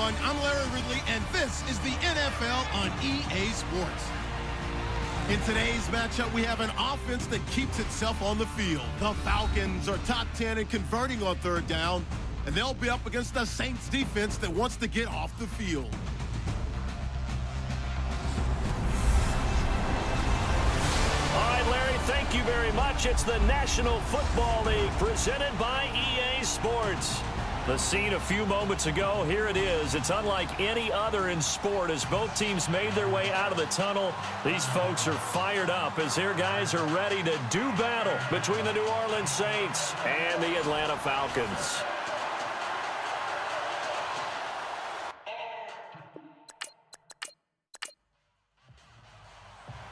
everyone. I'm Larry Ridley, and this is the NFL on EA Sports. In today's matchup, we have an offense that keeps itself on the field. The Falcons are top 10 in converting on third down, and they'll be up against the Saints defense that wants to get off the field. All right, Larry, thank you very much. It's the National Football League presented by EA Sports. The scene a few moments ago, here it is. It's unlike any other in sport as both teams made their way out of the tunnel. These folks are fired up as their guys are ready to do battle between the New Orleans Saints and the Atlanta Falcons.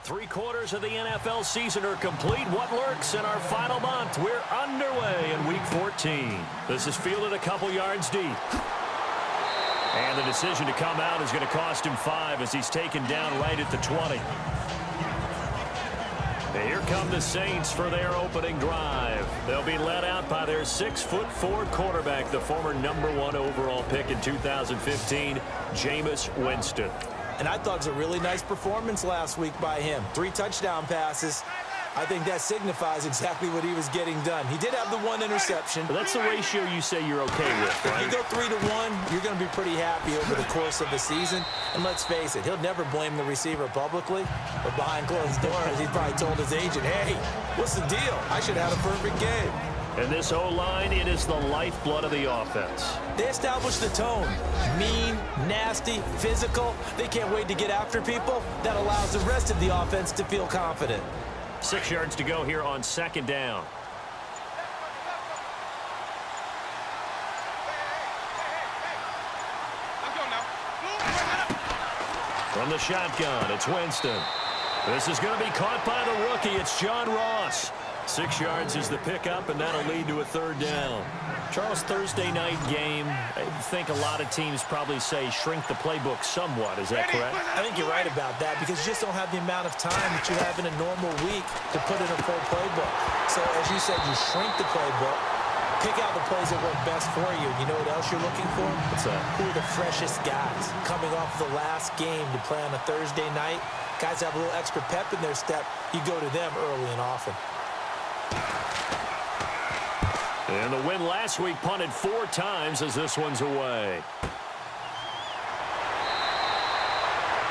Three-quarters of the NFL season are complete. What lurks in our final month? We're underway in Week 14. This is fielded a couple yards deep. And the decision to come out is going to cost him 5 as he's taken down right at the 20. And here come the Saints for their opening drive. They'll be led out by their 6'4" quarterback, the former #1 overall pick in 2015, Jameis Winston. And I thought it was a really nice performance last week by him. 3 touchdown passes. I think that signifies exactly what he was getting done. He did have the 1 interception. But that's the ratio you say you're okay with, right? If you go 3-1, you're going to be pretty happy over the course of the season. And let's face it, he'll never blame the receiver publicly. But behind closed doors, he's probably told his agent, hey, what's the deal? I should have had a perfect game. And this O-line, it is the lifeblood of the offense. They established the tone. Mean, nasty, physical. They can't wait to get after people. That allows the rest of the offense to feel confident. 6 yards to go here on second down. From the shotgun, it's Winston. This is going to be caught by the rookie. It's John Ross. 6 yards is the pickup, and that'll lead to a third down. Charles, Thursday night game, I think a lot of teams probably say shrink the playbook somewhat. Is that correct? I think you're right about that because you just don't have the amount of time that you have in a normal week to put in a full playbook. So, as you said, you shrink the playbook, pick out the plays that work best for you. You know what else you're looking for? What's that? Who are the freshest guys coming off the last game to play on a Thursday night? Guys have a little extra pep in their step. You go to them early and often. And the win last week punted 4 times as this one's away.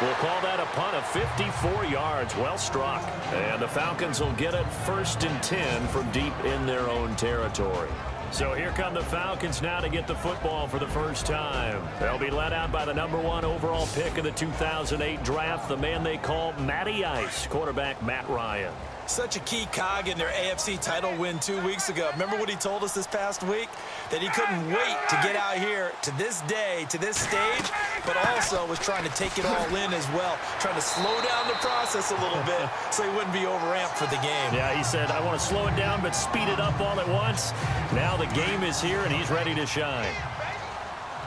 We'll call that a punt of 54 yards. Well struck. And the Falcons will get it 1st and 10 from deep in their own territory. So here come the Falcons now to get the football for the first time. They'll be led out by the #1 overall pick of the 2008 draft, the man they call Matty Ice, quarterback Matt Ryan. Such a key cog in their AFC title win 2 weeks ago. Remember what he told us this past week? That he couldn't wait to get out here to this day, to this stage, but also was trying to take it all in as well, trying to slow down the process a little bit so he wouldn't be overamped for the game. Yeah, he said, I want to slow it down but speed it up all at once. Now the game is here and he's ready to shine.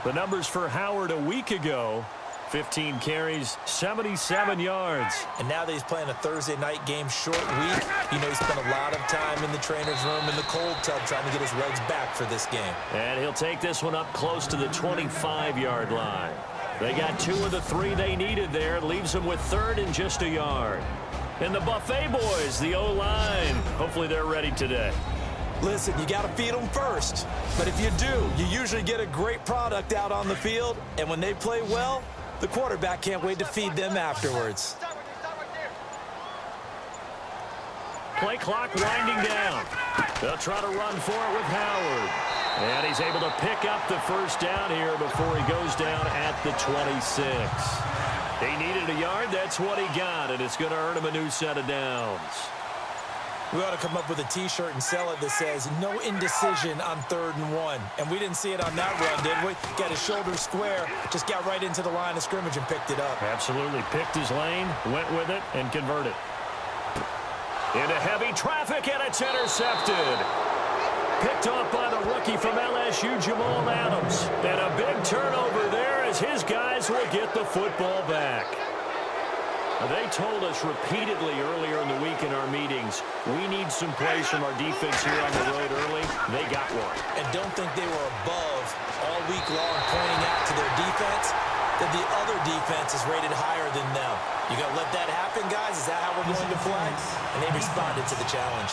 The numbers for Howard a week ago: 15 carries, 77 yards. And now that he's playing a Thursday night game, short week, you know he spent a lot of time in the trainer's room in the cold tub trying to get his legs back for this game. And he'll take this one up close to the 25-yard line. They got 2 of the 3 they needed there. It leaves them with 3rd and just a yard. And the Buffet boys, the O-line, hopefully they're ready today. Listen, you got to feed them first. But if you do, you usually get a great product out on the field. And when they play well, the quarterback can't wait to feed them afterwards. Play clock winding down. They'll try to run for it with Howard. And he's able to pick up the first down here before he goes down at the 26. He needed a yard. That's what he got, and it's going to earn him a new set of downs. We ought to come up with a T-shirt and sell it that says, no indecision on 3rd and 1. And we didn't see it on that run, did we? Got his shoulder square, just got right into the line of scrimmage and picked it up. Absolutely. Picked his lane, went with it, and converted. Into heavy traffic, and it's intercepted. Picked off by the rookie from LSU, Jamal Adams. And a big turnover there as his guys will get the football back. They told us repeatedly earlier in the week in our meetings, we need some plays from our defense here on the road early. They got one. And don't think they were above all week long pointing out to their defense that the other defense is rated higher than them. You going to let that happen, guys? Is that how we're going to play? And they responded to the challenge.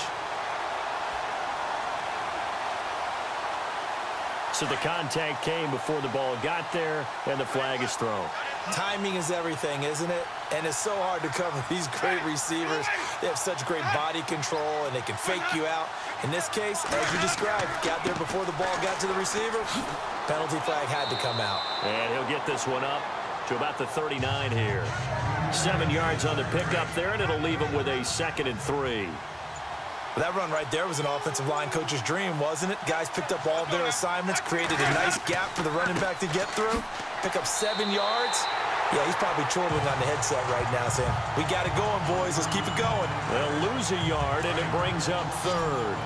So the contact came before the ball got there, and the flag is thrown. Timing is everything, isn't it? And it's so hard to cover these great receivers. They have such great body control, and they can fake you out. In this case, as you described, got there before the ball got to the receiver. Penalty flag had to come out. And he'll get this one up to about the 39 here. 7 yards on the pickup there, and it'll leave him with a 2nd and 3. Well, that run right there was an offensive line coach's dream, wasn't it? Guys picked up all of their assignments, created a nice gap for the running back to get through. Pick up 7 yards. Yeah, he's probably chortling on the headset right now saying, we got it going, boys. Let's keep it going. They'll lose a yard, and it brings up 3rd.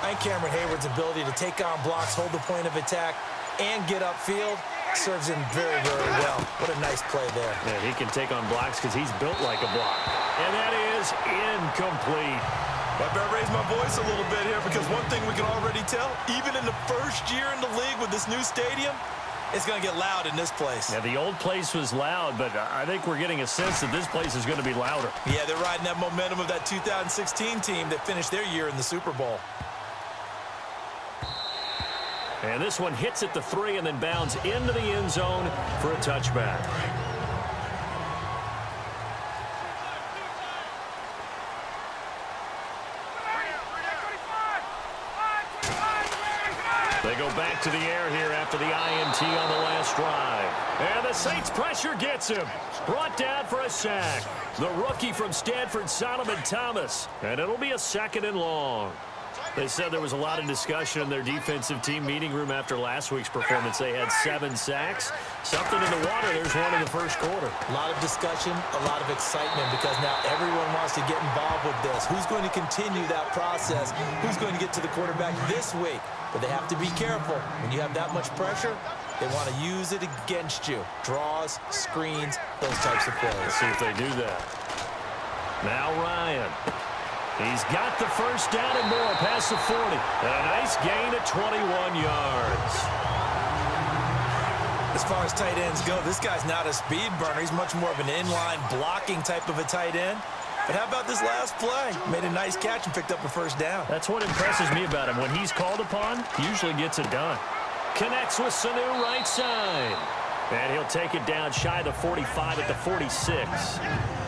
I think Cameron Hayward's ability to take on blocks, hold the point of attack, and get upfield serves him very, very well. What a nice play there. Yeah, he can take on blocks because he's built like a block. And that is incomplete. I better raise my voice a little bit here because one thing we can already tell, even in the first year in the league with this new stadium, it's going to get loud in this place. Yeah, the old place was loud, but I think we're getting a sense that this place is going to be louder. Yeah, they're riding that momentum of that 2016 team that finished their year in the Super Bowl. And this one hits at the 3 and then bounds into the end zone for a touchback. They go back to the air here after the INT on the last drive. And the Saints pressure gets him. Brought down for a sack. The rookie from Stanford, Solomon Thomas. And it'll be a 2nd and long. They said there was a lot of discussion in their defensive team meeting room after last week's performance. They had 7 sacks. Something in the water. There's one in the first quarter. A lot of discussion, a lot of excitement because now everyone wants to get involved with this. Who's going to continue that process? Who's going to get to the quarterback this week? But they have to be careful. When you have that much pressure, they want to use it against you. Draws, screens, those types of plays. Let's see if they do that. Now Ryan. He's got the first down and more past the 40. And a nice gain of 21 yards. As far as tight ends go, this guy's not a speed burner. He's much more of an inline blocking type of a tight end. But how about this last play? Made a nice catch and picked up a first down. That's what impresses me about him. When he's called upon, he usually gets it done. Connects with Sanu right side. And he'll take it down shy of the 45 at the 46.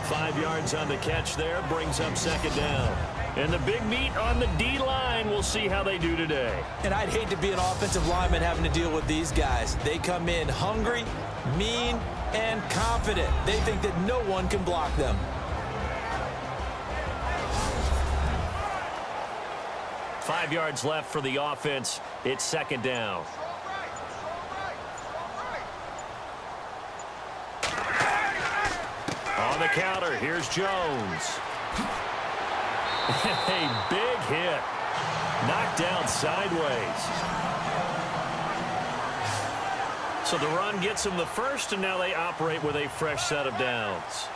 5 yards on the catch there. Brings up 2nd down. And the big meat on the D-line. We'll see how they do today. And I'd hate to be an offensive lineman having to deal with these guys. They come in hungry, mean, and confident. They think that no one can block them. Five yards left for the offense. It's 2nd down. On the counter, here's Jones. A big hit. Knocked down sideways. So the run gets them the first, and now they operate with a fresh set of downs.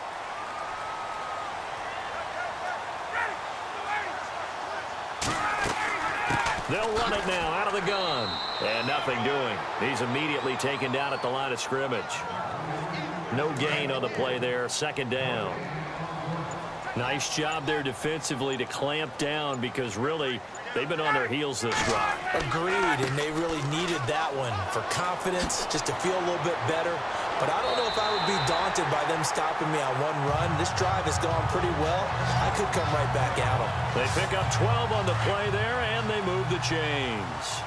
They'll run it now out of the gun. And nothing doing. He's immediately taken down at the line of scrimmage. No gain on the play there. 2nd down. Nice job there defensively to clamp down because really they've been on their heels this drive. Agreed, and they really needed that one for confidence, just to feel a little bit better. But I don't know if I would be daunted by them stopping me on one run. This drive has gone pretty well. I could come right back at them. They pick up 12 on the play there, and they move the chains.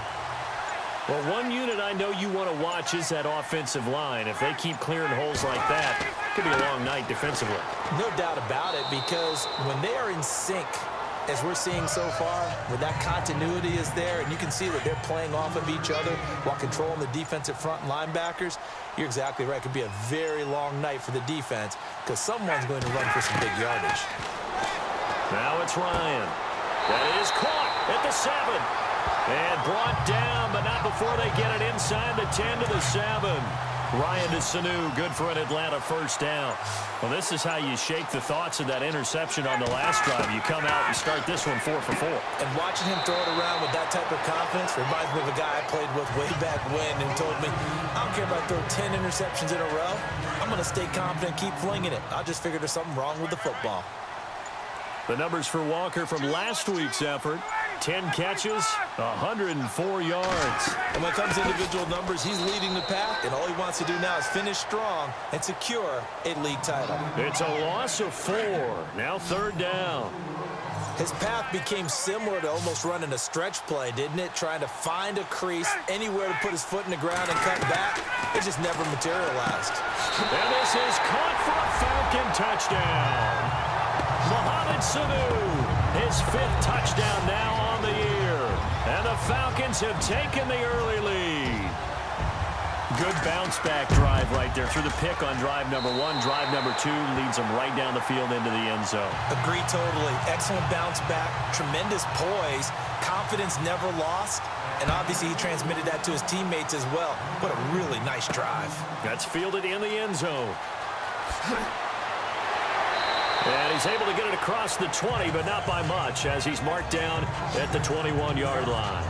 Well, one unit I know you want to watch is that offensive line. If they keep clearing holes like that, it could be a long night defensively. No doubt about it, because when they are in sync, as we're seeing so far, where that continuity is there, and you can see that they're playing off of each other while controlling the defensive front linebackers, you're exactly right. It could be a very long night for the defense because someone's going to run for some big yardage. Now it's Ryan. That is caught at the 7. And brought down, but not before they get it inside the 10 to the 7. Ryan to Sanu, good for an Atlanta first down. Well, this is how you shake the thoughts of that interception on the last drive. You come out and start this one 4 for 4. And watching him throw it around with that type of confidence reminds me of a guy I played with way back when who told me, I don't care if I throw 10 interceptions in a row. I'm going to stay confident, keep flinging it. I just figured there's something wrong with the football. The numbers for Walker from last week's effort: 10 catches, 104 yards. And when it comes to individual numbers, he's leading the pack, and all he wants to do now is finish strong and secure a league title. It's a loss of 4. Now third down. His path became similar to almost running a stretch play, didn't it? Trying to find a crease, anywhere to put his foot in the ground and cut back. It just never materialized. And this is caught for a Falcon touchdown. Mohamed Sanu, his 5th touchdown now on the year. And the Falcons have taken the early lead. Good bounce-back drive right there through the pick on drive number 1. Drive number 2 leads them right down the field into the end zone. Agree totally. Excellent bounce back, tremendous poise, confidence never lost, and obviously he transmitted that to his teammates as well. What a really nice drive. That's fielded in the end zone. And he's able to get it across the 20, but not by much, as he's marked down at the 21-yard line.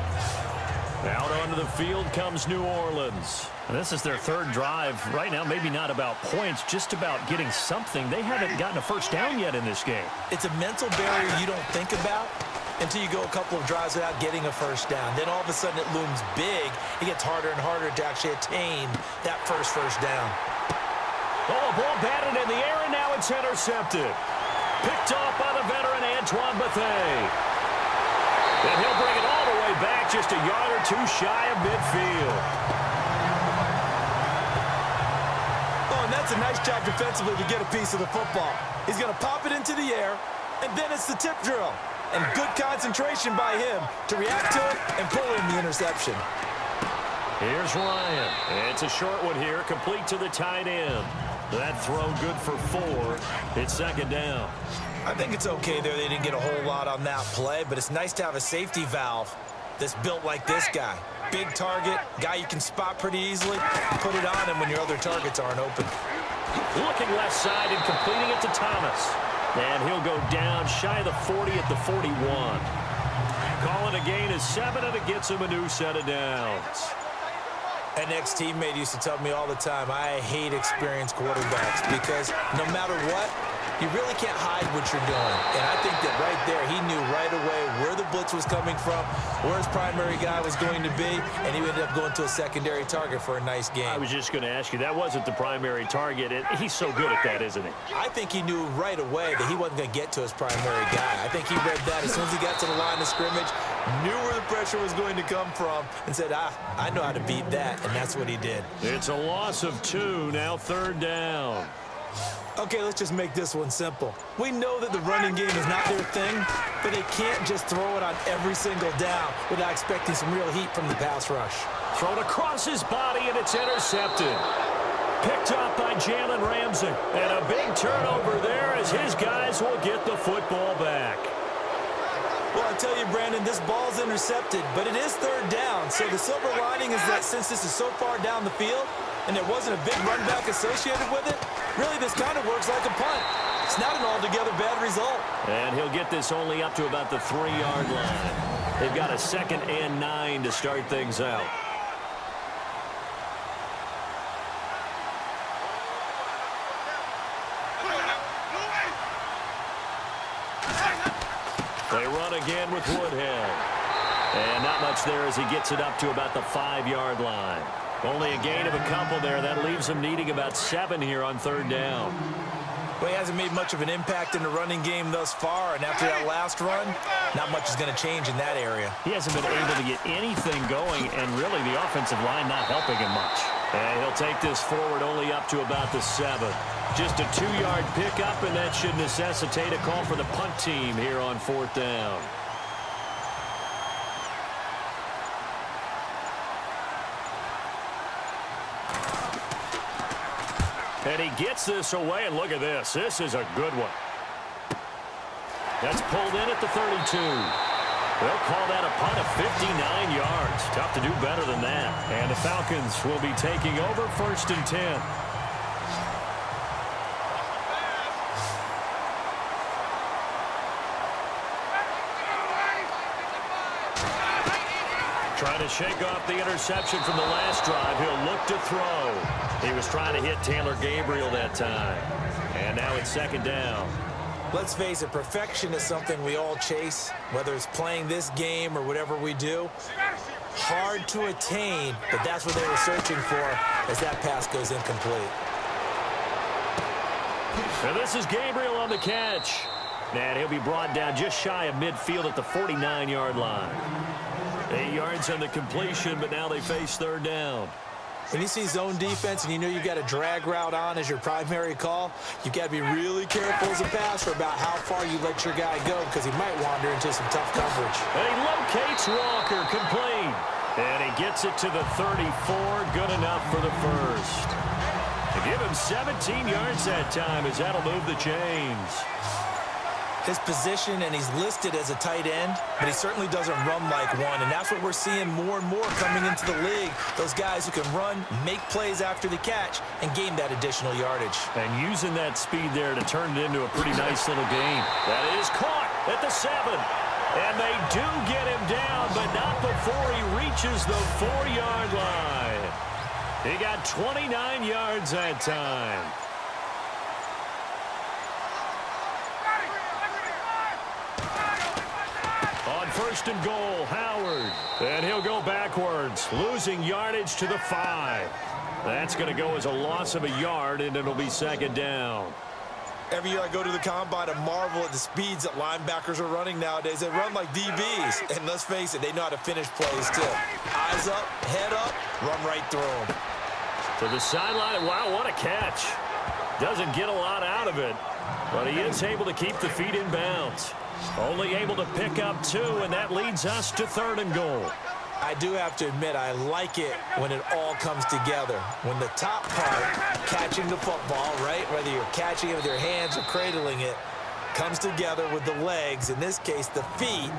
Out onto the field comes New Orleans. And this is their 3rd drive. Right now, maybe not about points, just about getting something. They haven't gotten a first down yet in this game. It's a mental barrier you don't think about until you go a couple of drives without getting a first down. Then all of a sudden it looms big. It gets harder and harder to actually attain that first down. Oh, a ball batted in the air, and now it's intercepted. Picked off by the veteran Antoine Bethea. And he'll bring it all the way back, just a yard or 2 shy of midfield. Oh, and that's a nice job defensively to get a piece of the football. He's going to pop it into the air, and then it's the tip drill. And good concentration by him to react to it and pull in the interception. Here's Ryan. It's a short one here, complete to the tight end. That throw good for 4. It's 2nd down. I think it's okay there. They didn't get a whole lot on that play, but it's nice to have a safety valve that's built like this guy. Big target, guy you can spot pretty easily. Put it on him when your other targets aren't open. Looking left side and completing it to Thomas. And he'll go down shy of the 40 at the 41. Calling a gain of 7, and it gets him a new set of downs. An ex-teammate used to tell me all the time, I hate experienced quarterbacks because no matter what, you really can't hide what you're doing. And I think that right there, he knew right away where the blitz was coming from, where his primary guy was going to be, and he ended up going to a secondary target for a nice game. I was just going to ask you, that wasn't the primary target. He's so good at that, isn't he? I think he knew right away that he wasn't going to get to his primary guy. I think he read that as soon as he got to the line of scrimmage, knew where the pressure was going to come from, and said, I know how to beat that, and that's what he did. It's a loss of 2, now 3rd down. Okay, let's just make this one simple. We know that the running game is not their thing, but they can't just throw it on every single down without expecting some real heat from the pass rush. Thrown across his body, and it's intercepted. Picked up by Jalen Ramsey. And a big turnover there as his guys will get the football back. Well, I tell you, Brandon, this ball's intercepted, but it is 3rd down. So the silver lining is that since this is so far down the field and there wasn't a big run back associated with it, really this kind of works like a punt. It's not an altogether bad result. And he'll get this only up to about the 3-yard line. They've got a 2nd and 9 to start things out. They run again with Woodhead. And not much there as he gets it up to about the 5-yard line. Only a gain of a couple there. That leaves him needing about 7 here on 3rd down. Well, he hasn't made much of an impact in the running game thus far, and after that last run, not much is going to change in that area. He hasn't been able to get anything going, and really the offensive line not helping him much. And he'll take this forward only up to about the 7. Just a 2-yard pickup, and that should necessitate a call for the punt team here on 4th down. And he gets this away, and look at this. This is a good one. That's pulled in at the 32. They'll call that a punt of 59 yards. Tough to do better than that. And the Falcons will be taking over 1st and 10. Trying to shake off the interception from the last drive. He'll look to throw. He was trying to hit Taylor Gabriel that time. And now it's 2nd down. Let's face it, perfection is something we all chase, whether it's playing this game or whatever we do. Hard to attain, but that's what they were searching for as that pass goes incomplete. And this is Gabriel on the catch. And he'll be brought down just shy of midfield at the 49-yard line. 8 yards on the completion, but now they face 3rd down. When you see zone defense and you know you've got a drag route on as your primary call, you've got to be really careful as a passer about how far you let your guy go because he might wander into some tough coverage. And he locates Walker, complete. And he gets it to the 34, good enough for the first. To give him 17 yards that time as that'll move the chains. His position, and he's listed as a tight end, but he certainly doesn't run like one, and that's what we're seeing more and more coming into the league. Those guys who can run, make plays after the catch, and gain that additional yardage. And using that speed there to turn it into a pretty nice little game. That is caught at the 7. And they do get him down, but not before he reaches the 4-yard line. He got 29 yards that time. On 1st and goal, Howard. And he'll go backwards, losing yardage to the 5. That's going to go as a loss of a yard, and it'll be 2nd down. Every year I go to the combine and marvel at the speeds that linebackers are running nowadays. They run like DBs. And let's face it, they know how to finish plays, too. Eyes up, head up, run right through them. To the sideline. Wow, what a catch. Doesn't get a lot out of it, but he is able to keep the feet in bounds. Only able to pick up 2, and that leads us to 3rd and goal. I do have to admit, I like it when it all comes together. When the top part, catching the football, right, whether you're catching it with your hands or cradling it, comes together with the legs, in this case the feet,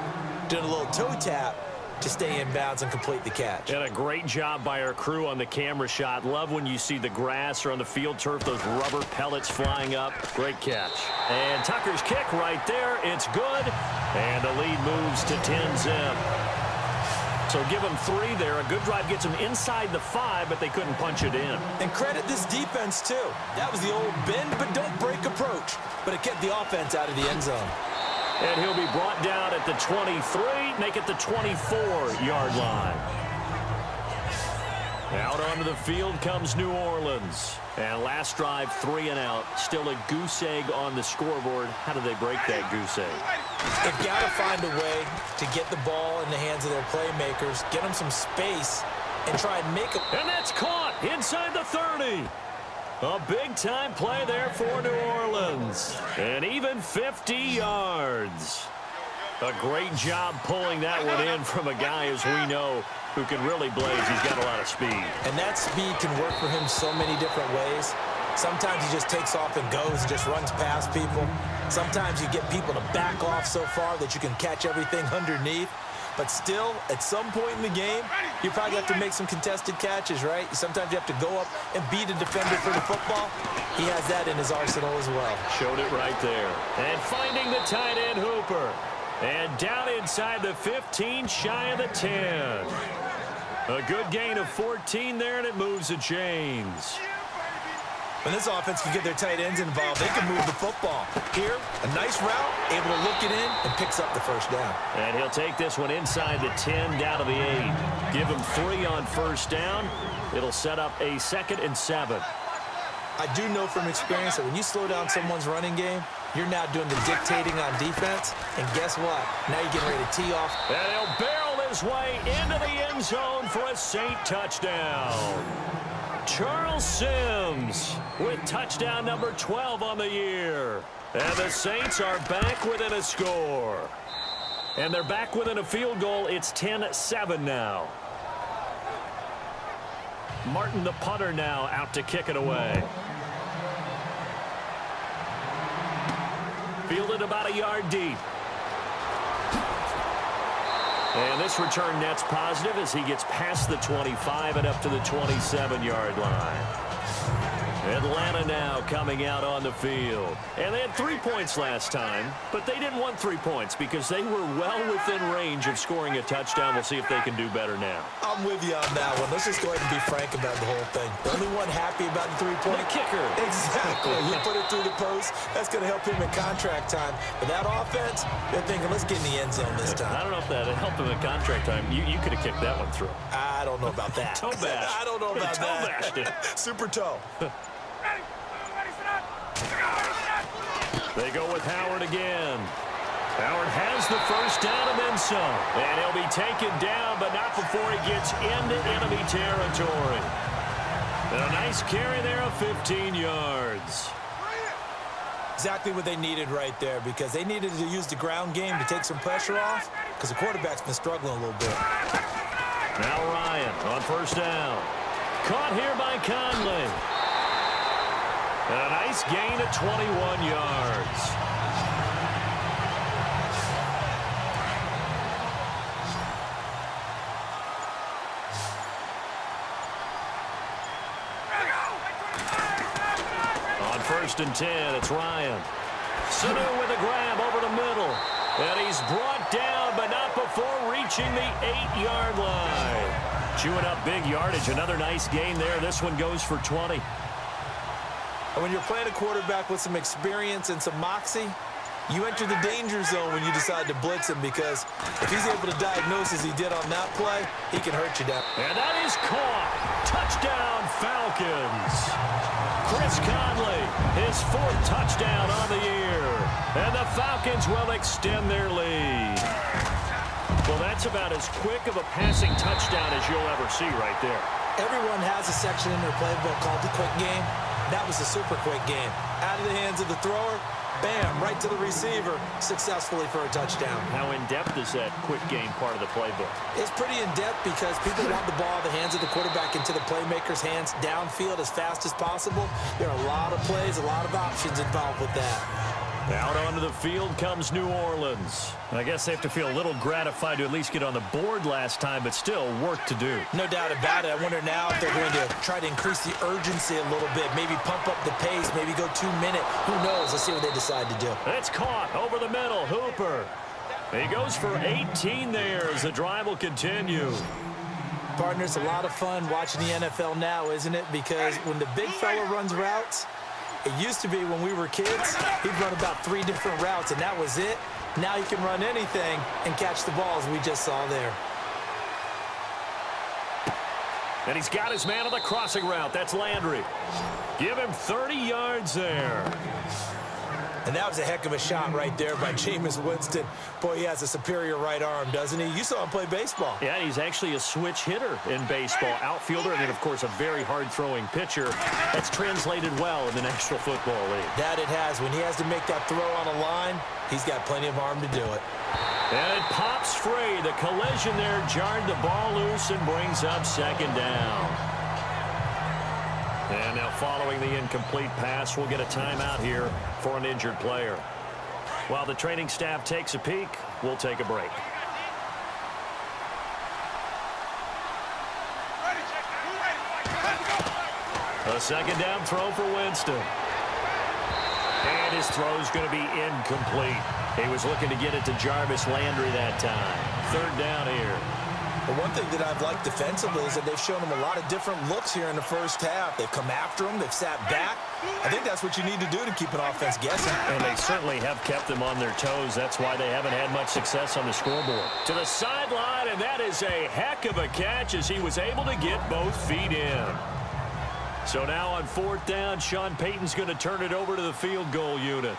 doing a little toe tap to stay in bounds and complete the catch. And a great job by our crew on the camera shot. Love when you see the grass or on the field turf, those rubber pellets flying up. Great catch. And Tucker's kick right there. It's good. And the lead moves to 10-zip. So give them 3 there. A good drive gets them inside the 5, but they couldn't punch it in. And credit this defense, too. That was the old bend but don't break approach. But it kept the offense out of the end zone. And he'll be brought down at the 23, make it the 24-yard line. Out onto the field comes New Orleans. And last drive, 3 and out. Still a goose egg on the scoreboard. How do they break that goose egg? They've got to find a way to get the ball in the hands of their playmakers, get them some space, and try and make them. And that's caught inside the 30. A big-time play there for New Orleans. And even 50 yards. A great job pulling that one in from a guy, as we know, who can really blaze. He's got a lot of speed. And that speed can work for him so many different ways. Sometimes he just takes off and goes, just runs past people. Sometimes you get people to back off so far that you can catch everything underneath. But still, at some point in the game, you probably have to make some contested catches, right? Sometimes you have to go up and beat a defender for the football. He has that in his arsenal as well. Showed it right there. And finding the tight end, Hooper. And down inside the 15, shy of the 10. A good gain of 14 there, and it moves the chains. When this offense can get their tight ends involved, they can move the football. Here, a nice route, able to look it in, and picks up the first down. And he'll take this one inside the 10, down to the 8. Give him 3 on first down. It'll set up a 2nd and 7. I do know from experience that when you slow down someone's running game, you're now doing the dictating on defense. And guess what? Now you're getting ready to tee off. And he'll barrel his way into the end zone for a Saint touchdown. Charles Sims with touchdown number 12 on the year. And the Saints are back within a score. And they're back within a field goal. It's 10-7 now. Martin, the punter, now out to kick it away. Fielded about a yard deep. And this return net's positive as he gets past the 25 and up to the 27-yard line. Atlanta now coming out on the field. And they had 3 points last time, but they didn't want 3 points because they were well within range of scoring a touchdown. We'll see if they can do better now. I'm with you on that one. Let's just go ahead and be frank about the whole thing. The only one happy about the 3-point. The kicker. Exactly. He put it through the post. That's going to help him in contract time. But that offense, they're thinking, let's get in the end zone this time. I don't know if that helped him in contract time. You could have kicked that one through. I don't know about that. Toe bash. I don't know about toe that. Bashed it. Super toe. They go with Howard again. Howard has the first down and then some. And he'll be taken down, but not before he gets into enemy territory. And a nice carry there of 15 yards. Exactly what they needed right there, because they needed to use the ground game to take some pressure off, because the quarterback's been struggling a little bit. Now Ryan on first down. Caught here by Conley. And a nice gain of 21 yards. On first and 10, it's Ryan. Sanu with a grab over the middle. And he's brought down, but not before reaching the 8-yard line. Chewing up big yardage. Another nice gain there. This one goes for 20. And when you're playing a quarterback with some experience and some moxie, you enter the danger zone when you decide to blitz him, because if he's able to diagnose as he did on that play, he can hurt you down. And that is caught. Touchdown, Falcons. Chris Conley, his 4th touchdown on the year. And the Falcons will extend their lead. Well, that's about as quick of a passing touchdown as you'll ever see right there. Everyone has a section in their playbook called the quick game. That was a super quick game. Out of the hands of the thrower, bam, right to the receiver, successfully for a touchdown. How in-depth is that quick game part of the playbook? It's pretty in-depth because people want the ball in the hands of the quarterback into the playmaker's hands downfield as fast as possible. There are a lot of plays, a lot of options involved with that. Out onto the field comes New Orleans. I guess they have to feel a little gratified to at least get on the board last time, but still work to do. No doubt about it. I wonder now if they're going to try to increase the urgency a little bit, maybe pump up the pace, maybe go 2-minute. Who knows? Let's see what they decide to do. It's caught over the middle. Hooper. He goes for 18 there as the drive will continue. Partner, it's a lot of fun watching the NFL now, isn't it? Because when the big fella runs routes, it used to be when we were kids, he'd run about 3 different routes, and that was it. Now he can run anything and catch the balls we just saw there. And he's got his man on the crossing route. That's Landry. Give him 30 yards there. And that was a heck of a shot right there by Jameis Winston. Boy, he has a superior right arm, doesn't he? You saw him play baseball. Yeah, he's actually a switch hitter in baseball. Outfielder and then, of course, a very hard-throwing pitcher. That's translated well in the National Football League. That it has. When he has to make that throw on a line, he's got plenty of arm to do it. And it pops free. The collision there jarred the ball loose and brings up second down. And now following the incomplete pass, we'll get a timeout here for an injured player. While the training staff takes a peek, we'll take a break. A second down throw for Winston. And his throw's going to be incomplete. He was looking to get it to Jarvis Landry that time. Third down here. But one thing that I've liked defensively is that they've shown him a lot of different looks here in the first half. They've come after him. They've sat back. I think that's what you need to do to keep an offense guessing. And they certainly have kept them on their toes. That's why they haven't had much success on the scoreboard. To the sideline, and that is a heck of a catch as he was able to get both feet in. So now on 4th down, Sean Payton's going to turn it over to the field goal unit.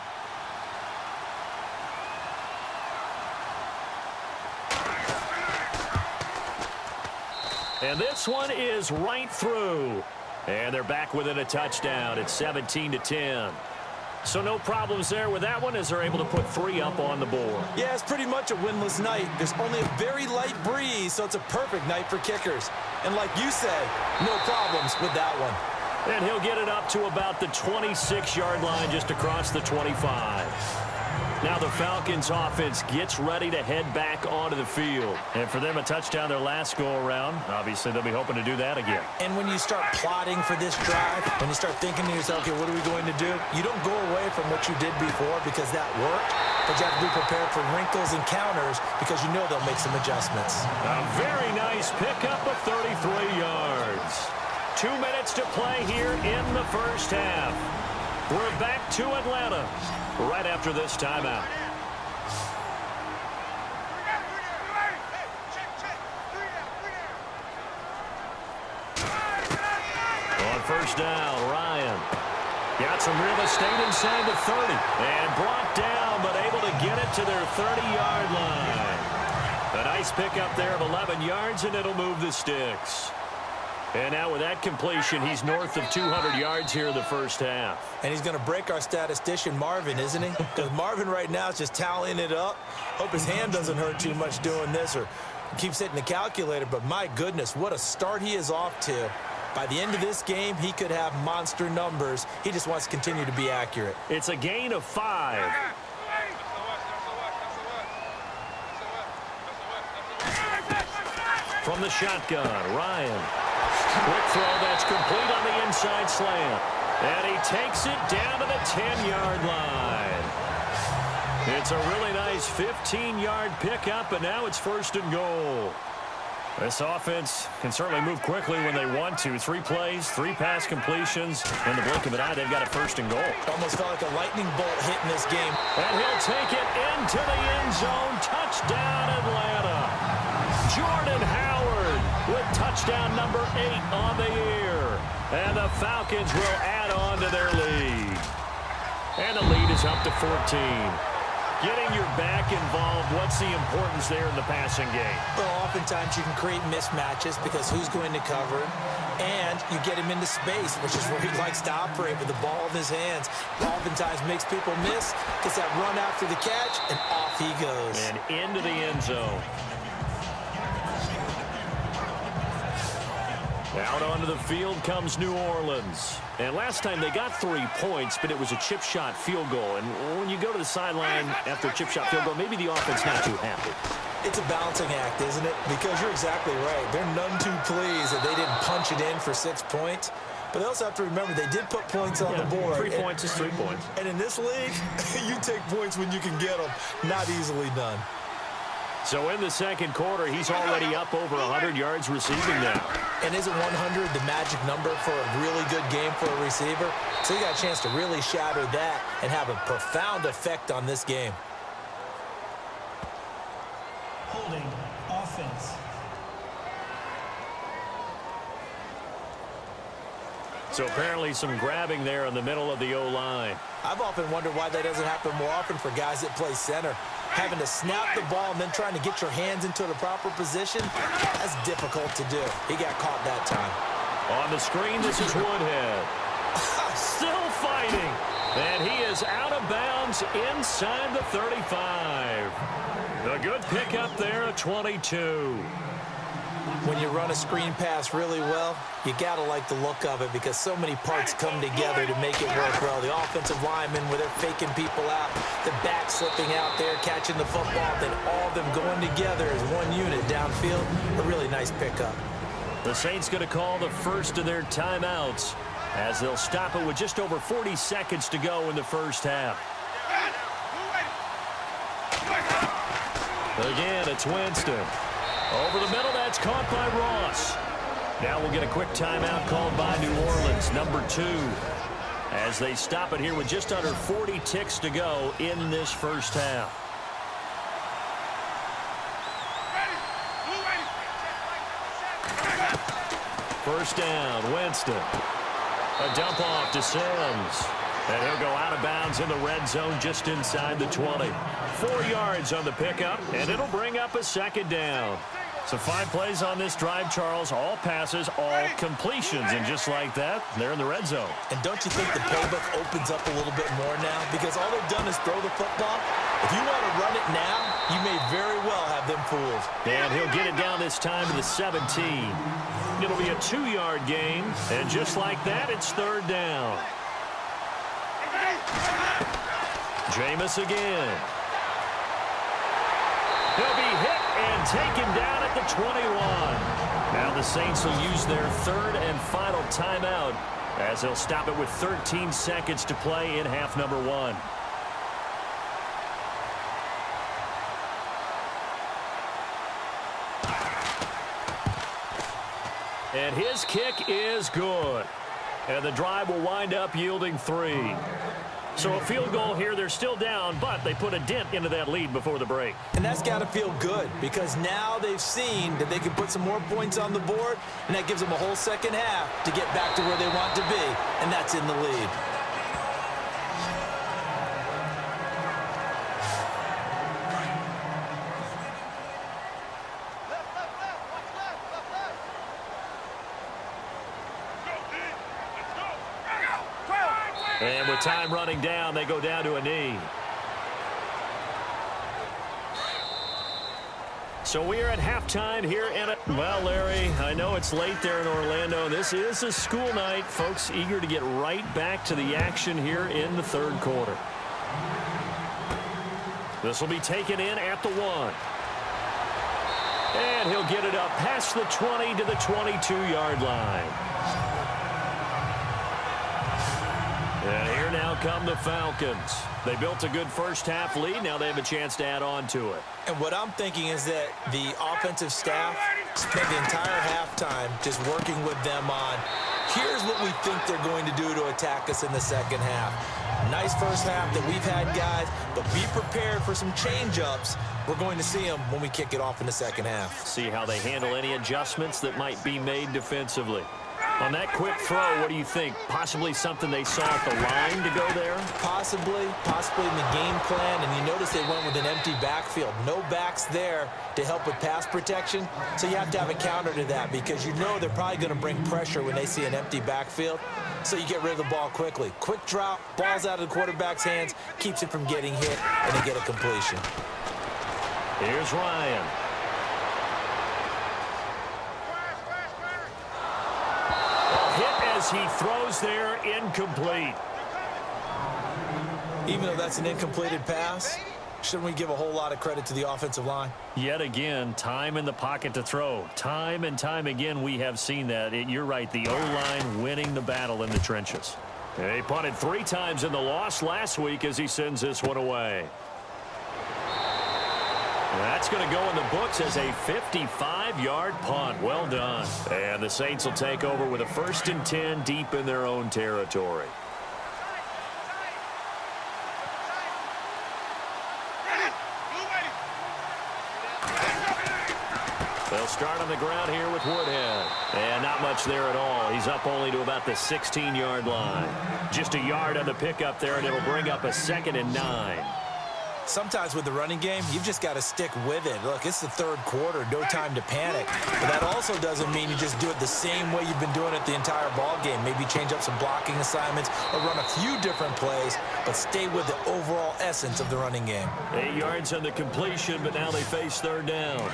And this one is right through. And they're back within a touchdown. It's 17-10. So no problems there with that one as they're able to put 3 up on the board. Yeah, it's pretty much a winless night. There's only a very light breeze, so it's a perfect night for kickers. And like you say, no problems with that one. And he'll get it up to about the 26-yard line just across the 25. Now the Falcons offense gets ready to head back onto the field. And for them, a touchdown their last go-around. Obviously, they'll be hoping to do that again. And when you start plotting for this drive, when you start thinking to yourself, okay, what are we going to do? You don't go away from what you did before because that worked, but you have to be prepared for wrinkles and counters because you know they'll make some adjustments. A very nice pickup of 33 yards. 2 minutes to play here in the first half. We're back to Atlanta right after this timeout. On first down, Ryan got some real estate inside the 30 and brought down, but able to get it to their 30-yard line. A nice pickup there of 11 yards, and it'll move the sticks. And now with that completion, he's north of 200 yards here in the first half. And he's going to break our statistician, Marvin, isn't he? Because Marvin right now is just tallying it up. Hope his hand doesn't hurt too much doing this or keeps hitting the calculator. But my goodness, what a start he is off to. By the end of this game, he could have monster numbers. He just wants to continue to be accurate. It's a gain of 5. From the shotgun, Ryan. Quick throw that's complete on the inside slant. And he takes it down to the 10-yard line. It's a really nice 15-yard pickup, and now it's first and goal. This offense can certainly move quickly when they want to. 3 plays, 3 pass completions. In the blink of an eye, they've got a first and goal. Almost felt like a lightning bolt hitting this game. And he'll take it into the end zone. Touchdown, Atlanta. Jordan Howard with touchdown number 8 on the year. And the Falcons will add on to their lead. And the lead is up to 14. Getting your back involved, what's the importance there in the passing game? Well, oftentimes you can create mismatches because who's going to cover him, and you get him into space, which is where he likes to operate with the ball in his hands. Oftentimes makes people miss, gets that run after the catch, and off he goes. And into the end zone. Out onto the field comes New Orleans. And last time they got 3 points, but it was a chip shot field goal. And when you go to the sideline after a chip shot field goal, maybe the offense not too happy. It's a balancing act, isn't it? Because you're exactly right. They're none too pleased that they didn't punch it in for 6 points. But they also have to remember they did put points on the board. 3 points is 3 points. And in this league, you take points when you can get them. Not easily done. So in the second quarter, he's already up over 100 yards receiving now. And isn't 100 the magic number for a really good game for a receiver? So you got a chance to really shatter that and have a profound effect on this game. Holding offense. So apparently some grabbing there in the middle of the O-line. I've often wondered why that doesn't happen more often for guys that play center. Having to snap the ball and then trying to get your hands into the proper position, that's difficult to do. He got caught that time. On the screen, this is Woodhead. Still fighting. And he is out of bounds inside the 35. A good pickup there at 22. When you run a screen pass really well, you got to like the look of it because so many parts come together to make it work well. The offensive linemen, where they're faking people out, the back slipping out there, catching the football, then all of them going together as one unit downfield. A really nice pickup. The Saints going to call the first of their timeouts as they'll stop it with just over 40 seconds to go in the first half. Again, it's Winston. Over the middle, that's caught by Ross. Now we'll get a quick timeout called by New Orleans, number 2, as they stop it here with just under 40 ticks to go in this first half. First down, Winston. A dump off to Sims. And he'll go out of bounds in the red zone just inside the 20. 4 yards on the pickup, and it'll bring up a second down. So 5 plays on this drive, Charles. All passes, all completions. And just like that, they're in the red zone. And don't you think the playbook opens up a little bit more now? Because all they've done is throw the football. If you want to run it now, you may very well have them fooled. And he'll get it down this time to the 17. It'll be a 2-yard gain. And just like that, it's third down. Jameis again. He'll be hit and taken down at the 21. Now the Saints will use their third and final timeout as they'll stop it with 13 seconds to play in half number 1. And his kick is good. And the drive will wind up yielding 3. So a field goal here. They're still down, but they put a dent into that lead before the break. And that's got to feel good because now they've seen that they can put some more points on the board, and that gives them a whole second half to get back to where they want to be, and that's in the lead. And with time running down, they go down to a knee. So we are at halftime here in it. Well, Larry, I know it's late there in Orlando. This is a school night. Folks eager to get right back to the action here in the third quarter. This will be taken in at the 1. And he'll get it up past the 20 to the 22-yard line. And here now come the Falcons. They built a good first-half lead. Now they have a chance to add on to it. And what I'm thinking is that the offensive staff spent the entire halftime just working with them on, here's what we think they're going to do to attack us in the second half. Nice first half that we've had, guys, but be prepared for some change-ups. We're going to see them when we kick it off in the second half. See how they handle any adjustments that might be made defensively. On that quick throw, what do you think? Possibly something they saw at the line to go there? Possibly in the game plan, and you notice they went with an empty backfield. No backs there to help with pass protection, so you have to have a counter to that because you know they're probably going to bring pressure when they see an empty backfield, so you get rid of the ball quickly. Quick drop, ball's out of the quarterback's hands, keeps it from getting hit, and they get a completion. Here's Ryan. He throws there, incomplete. Even though that's an incompleted pass, shouldn't we give a whole lot of credit to the offensive line? Yet again, time in the pocket to throw. Time and time again, we have seen that. You're right, the O-line winning the battle in the trenches. He punted 3 times in the loss last week as he sends this one away. That's going to go in the books as a 55-yard punt. Well done. And the Saints will take over with a 1st and 10 deep in their own territory. They'll start on the ground here with Woodhead. And not much there at all. He's up only to about the 16-yard line. Just a yard on the pickup there, and it'll bring up a 2nd and 9. Sometimes with the running game, you've just got to stick with it. Look, it's the third quarter, no time to panic. But that also doesn't mean you just do it the same way you've been doing it the entire ball game. Maybe change up some blocking assignments or run a few different plays, but stay with the overall essence of the running game. 8 yards on the completion, but now they face 3rd down.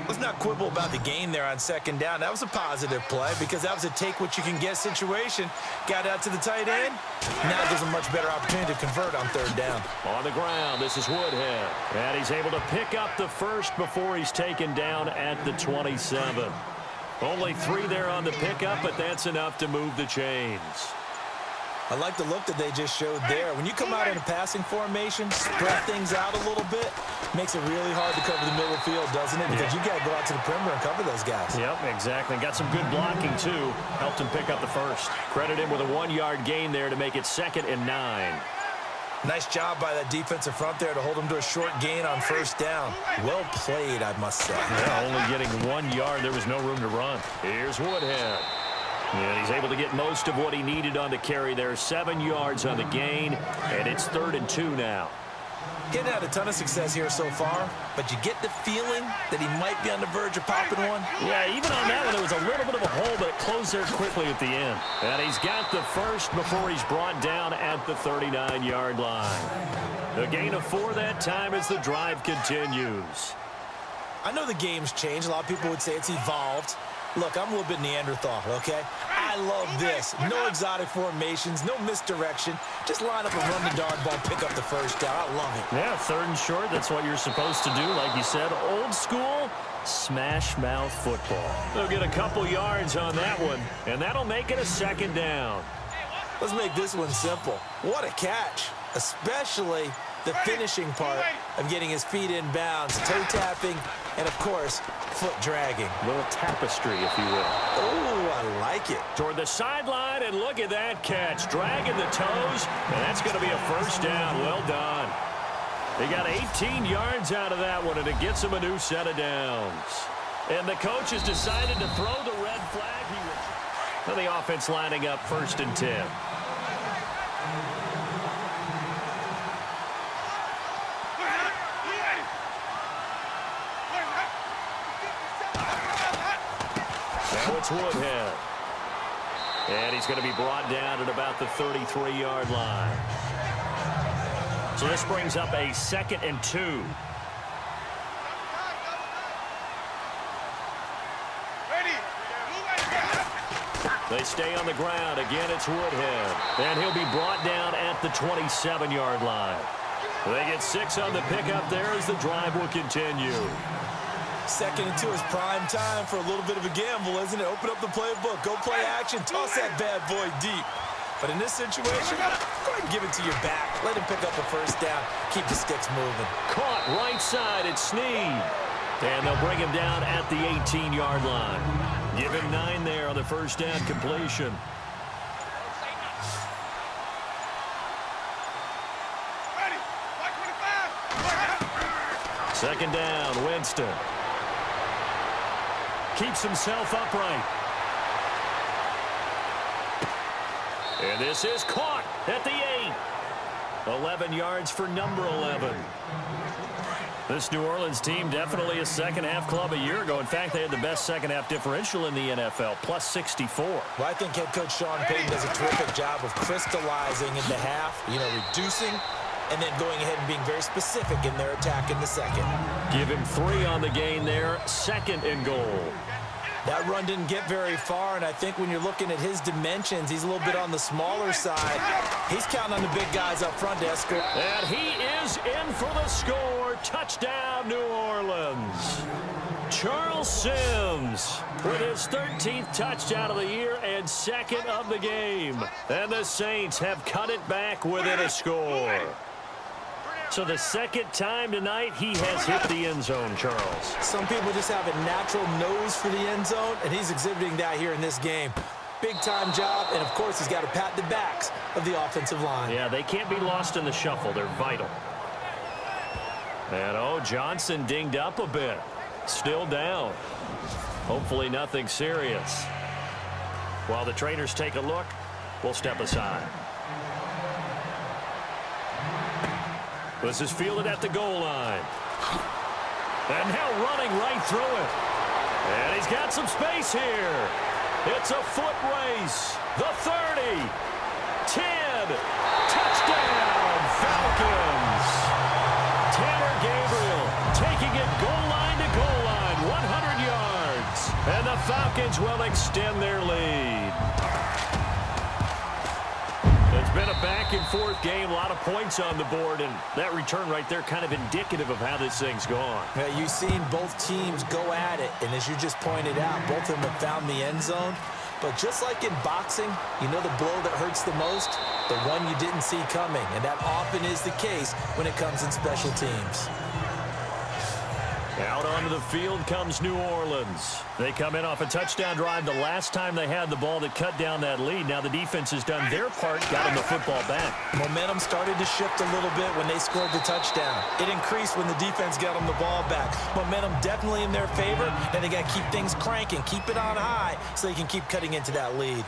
Let's not quibble about the gain there on 2nd down. That was a positive play because that was a take-what-you-can-get situation. Got out to the tight end. Now there's a much better opportunity to convert on 3rd down. On the ground, this is Woodhead. And he's able to pick up the first before he's taken down at the 27. Only 3 there on the pickup, but that's enough to move the chains. I like the look that they just showed there. When you come out in a passing formation, spread things out a little bit, makes it really hard to cover the middle of the field, doesn't it? Because you got to go out to the perimeter and cover those guys. Yep, exactly. Got some good blocking, too. Helped him pick up the first. Credit him with a 1-yard gain there to make it 2nd and 9. Nice job by that defensive front there to hold him to a short gain on 1st down. Well played, I must say. Yeah, only getting 1 yard. There was no room to run. Here's Woodhead. And he's able to get most of what he needed on the carry there. 7 yards on the gain, and it's 3rd and 2 now. Getting had a ton of success here so far, but you get the feeling that he might be on the verge of popping one. Yeah, even on that one, there was a little bit of a hole, but it closed there quickly at the end. And he's got the first before he's brought down at the 39-yard line. The gain of 4 that time as the drive continues. I know the game's changed. A lot of people would say it's evolved. Look, I'm a little bit Neanderthal, okay? I I love this. No exotic formations, no misdirection. Just line up and run the darn ball, pick up the first down. I love it. Yeah, 3rd and short. That's what you're supposed to do. Like you said, old school smash mouth football. They'll get a couple yards on that one, and that'll make it a 2nd down. Let's make this one simple. What a catch, especially the finishing part of getting his feet in bounds, toe tapping, and of course, foot dragging. A little tapestry, if you will. Oh, I like it. Toward the sideline, and look at that catch. Dragging the toes, and that's going to be a 1st down. Well done. They got 18 yards out of that one, and it gets them a new set of downs. And the coach has decided to throw the red flag. Well, the offense lining up 1st and 10. Now it's Woodhead. And he's going to be brought down at about the 33-yard line. So this brings up a 2nd and 2. They stay on the ground. Again, it's Woodhead. And he'll be brought down at the 27-yard line. They get 6 on the pickup there as the drive will continue. 2nd and 2 is prime time for a little bit of a gamble, isn't it? Open up the playbook. Go play action. Toss that bad boy deep. But in this situation, go ahead and give it to your back. Let him pick up a 1st down. Keep the sticks moving. Caught right side. It's Snead. And they'll bring him down at the 18-yard line. Give him 9 there on the 1st down completion. Second down, Winston. Keeps himself upright. And this is caught at the 8. 11 yards for number 11. This New Orleans team definitely a second-half club a year ago. In fact, they had the best second-half differential in the NFL, plus 64. Well, I think head coach Sean Payton does a terrific job of crystallizing in the half, reducing, and then going ahead and being very specific in their attack in the second. Give him 3 on the gain there, 2nd and goal. That run didn't get very far, and I think when you're looking at his dimensions, he's a little bit on the smaller side. He's counting on the big guys up front to escort. And he is in for the score. Touchdown, New Orleans. Charles Sims with his 13th touchdown of the year and 2nd of the game. And the Saints have cut it back within a score. So the 2nd time tonight he has hit the end zone, Charles. Some people just have a natural nose for the end zone, and he's exhibiting that here in this game. Big-time job, and of course he's got to pat the backs of the offensive line. Yeah, they can't be lost in the shuffle. They're vital. And, Johnson dinged up a bit. Still down. Hopefully nothing serious. While the trainers take a look, we'll step aside. This is fielded at the goal line. And now running right through it. And he's got some space here. It's a foot race. The 30. 10. Touchdown, Falcons. Tanner Gabriel taking it goal line to goal line. 100 yards. And the Falcons will extend their lead. It's been a back-and-forth game, a lot of points on the board, and that return right there kind of indicative of how this thing's gone. Yeah, you've seen both teams go at it, and as you just pointed out, both of them have found the end zone. But just like in boxing, the blow that hurts the most, the one you didn't see coming, and that often is the case when it comes in special teams. Out onto the field comes New Orleans. They come in off a touchdown drive the last time they had the ball that cut down that lead. Now the defense has done their part, got them the football back. Momentum started to shift a little bit when they scored the touchdown. It increased when the defense got them the ball back. Momentum definitely in their favor, and they got to keep things cranking, keep it on high so they can keep cutting into that lead.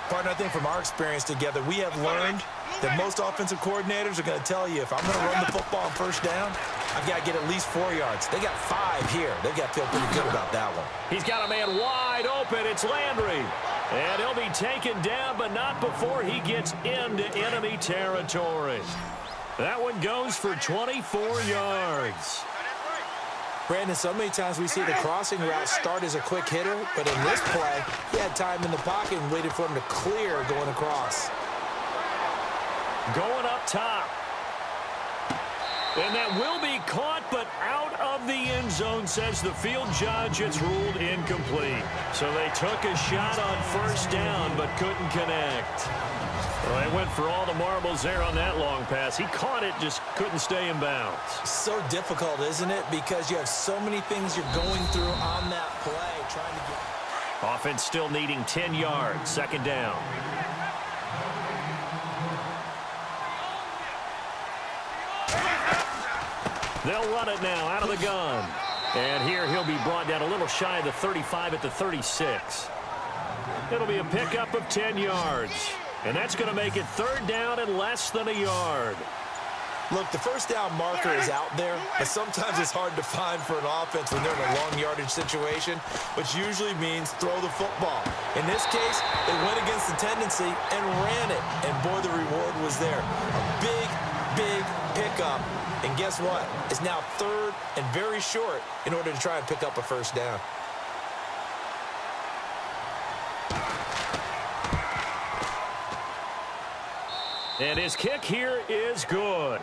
Partner, I think from our experience together, we have learned that most offensive coordinators are going to tell you, if I'm going to run the football on first down, I've got to get at least 4 yards. They got 5 here. They've got to feel pretty good about that one. He's got a man wide open. It's Landry. And he'll be taken down, but not before he gets into enemy territory. That one goes for 24 yards. Brandon, so many times we see the crossing route start as a quick hitter, but in this play, he had time in the pocket and waited for him to clear going across. Going up top. And that will be caught, but out of the end zone, says the field judge. It's ruled incomplete. So they took a shot on first down, but couldn't connect. Well, they went for all the marbles there on that long pass. He caught it, just couldn't stay in bounds. So difficult, isn't it? Because you have so many things you're going through on that play, trying to get... Offense still needing 10 yards, second down. They'll run it now out of the gun. And here he'll be brought down a little shy of the 35 at the 36. It'll be a pickup of 10 yards. And that's going to make it third down and less than a yard. Look, the first down marker is out there, but sometimes it's hard to find for an offense when they're in a long yardage situation, which usually means throw the football. In this case, they went against the tendency and ran it. And boy, the reward was there. A big, big pickup. And guess what? It's now third and very short in order to try and pick up a first down. And his kick here is good.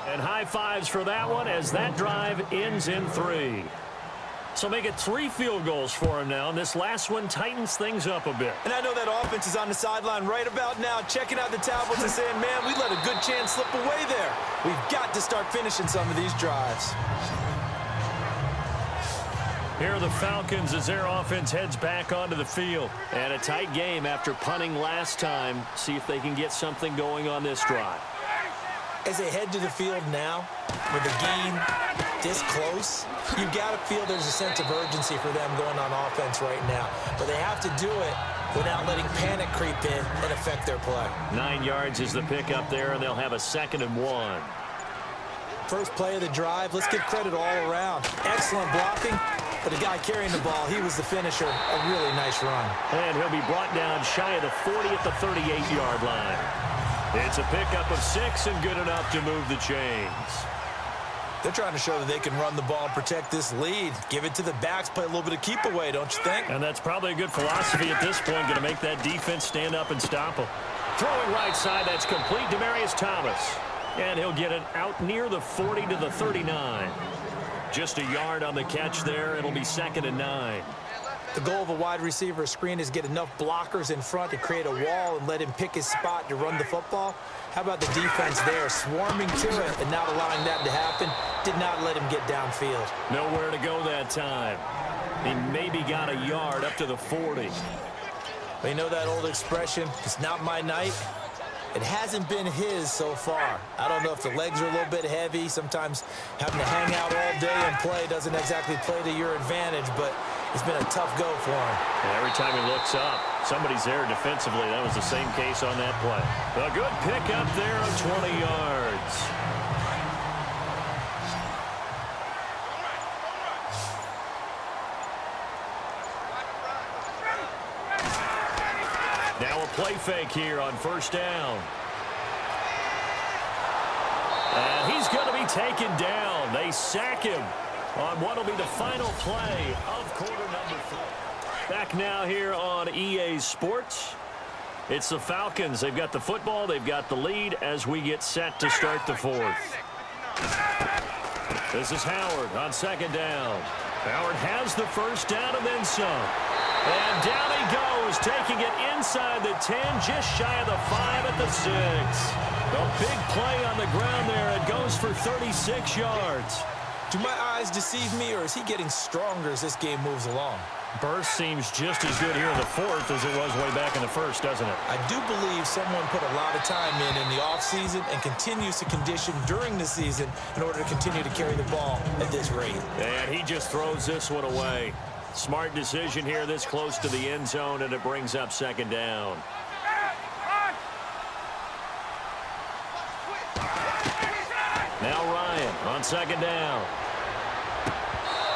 And high fives for that one as that drive ends in 3. So make it 3 field goals for him now. And this last one tightens things up a bit. And I know that offense is on the sideline right about now, checking out the tablets and saying, man, we let a good chance slip away there. We've got to start finishing some of these drives. Here are the Falcons as their offense heads back onto the field. And a tight game after punting last time. See if they can get something going on this drive. As they head to the field now, with the game this close, you've got to feel there's a sense of urgency for them going on offense right now. But they have to do it without letting panic creep in and affect their play. 9 yards is the pickup there, and they'll have a 2nd and 1. First play of the drive, let's give credit all around. Excellent blocking, but the guy carrying the ball, he was the finisher. A really nice run. And he'll be brought down shy of the 40 at the 38-yard line. It's a pickup of 6 and good enough to move the chains. They're trying to show that they can run the ball and protect this lead. Give it to the backs, play a little bit of keep away, don't you think? And that's probably a good philosophy at this point, going to make that defense stand up and stop them. Throwing right side, that's complete. Demaryius Thomas. And he'll get it out near the 40 to the 39. Just a yard on the catch there. It'll be 2nd and 9. The goal of a wide receiver screen is get enough blockers in front to create a wall and let him pick his spot to run the football. How about the defense there, swarming to it and not allowing that to happen? Did not let him get downfield. Nowhere to go that time. He maybe got a yard up to the 40. You know that old expression, it's not my night? It hasn't been his so far. I don't know if the legs are a little bit heavy. Sometimes having to hang out all day and play doesn't exactly play to your advantage, but it's been a tough go for him. And every time he looks up, somebody's there defensively. That was the same case on that play. A good pickup there of 20 yards. Now a play fake here on first down. And he's going to be taken down. They sack him on what will be the final play of quarter number 4. Back now here on EA Sports. It's the Falcons. They've got the football. They've got the lead as we get set to start the 4th. This is Howard on 2nd down. Howard has the first down and then some. And down he goes, taking it inside the 10, just shy of the 5 at the 6. A big play on the ground there. It goes for 36 yards. Do my eyes deceive me, or is he getting stronger as this game moves along? Burst seems just as good here in the 4th as it was way back in the 1st, doesn't it? I do believe someone put a lot of time in the offseason and continues to condition during the season in order to continue to carry the ball at this rate. And he just throws this one away. Smart decision here this close to the end zone, and it brings up 2nd down. Now Ryan on 2nd down.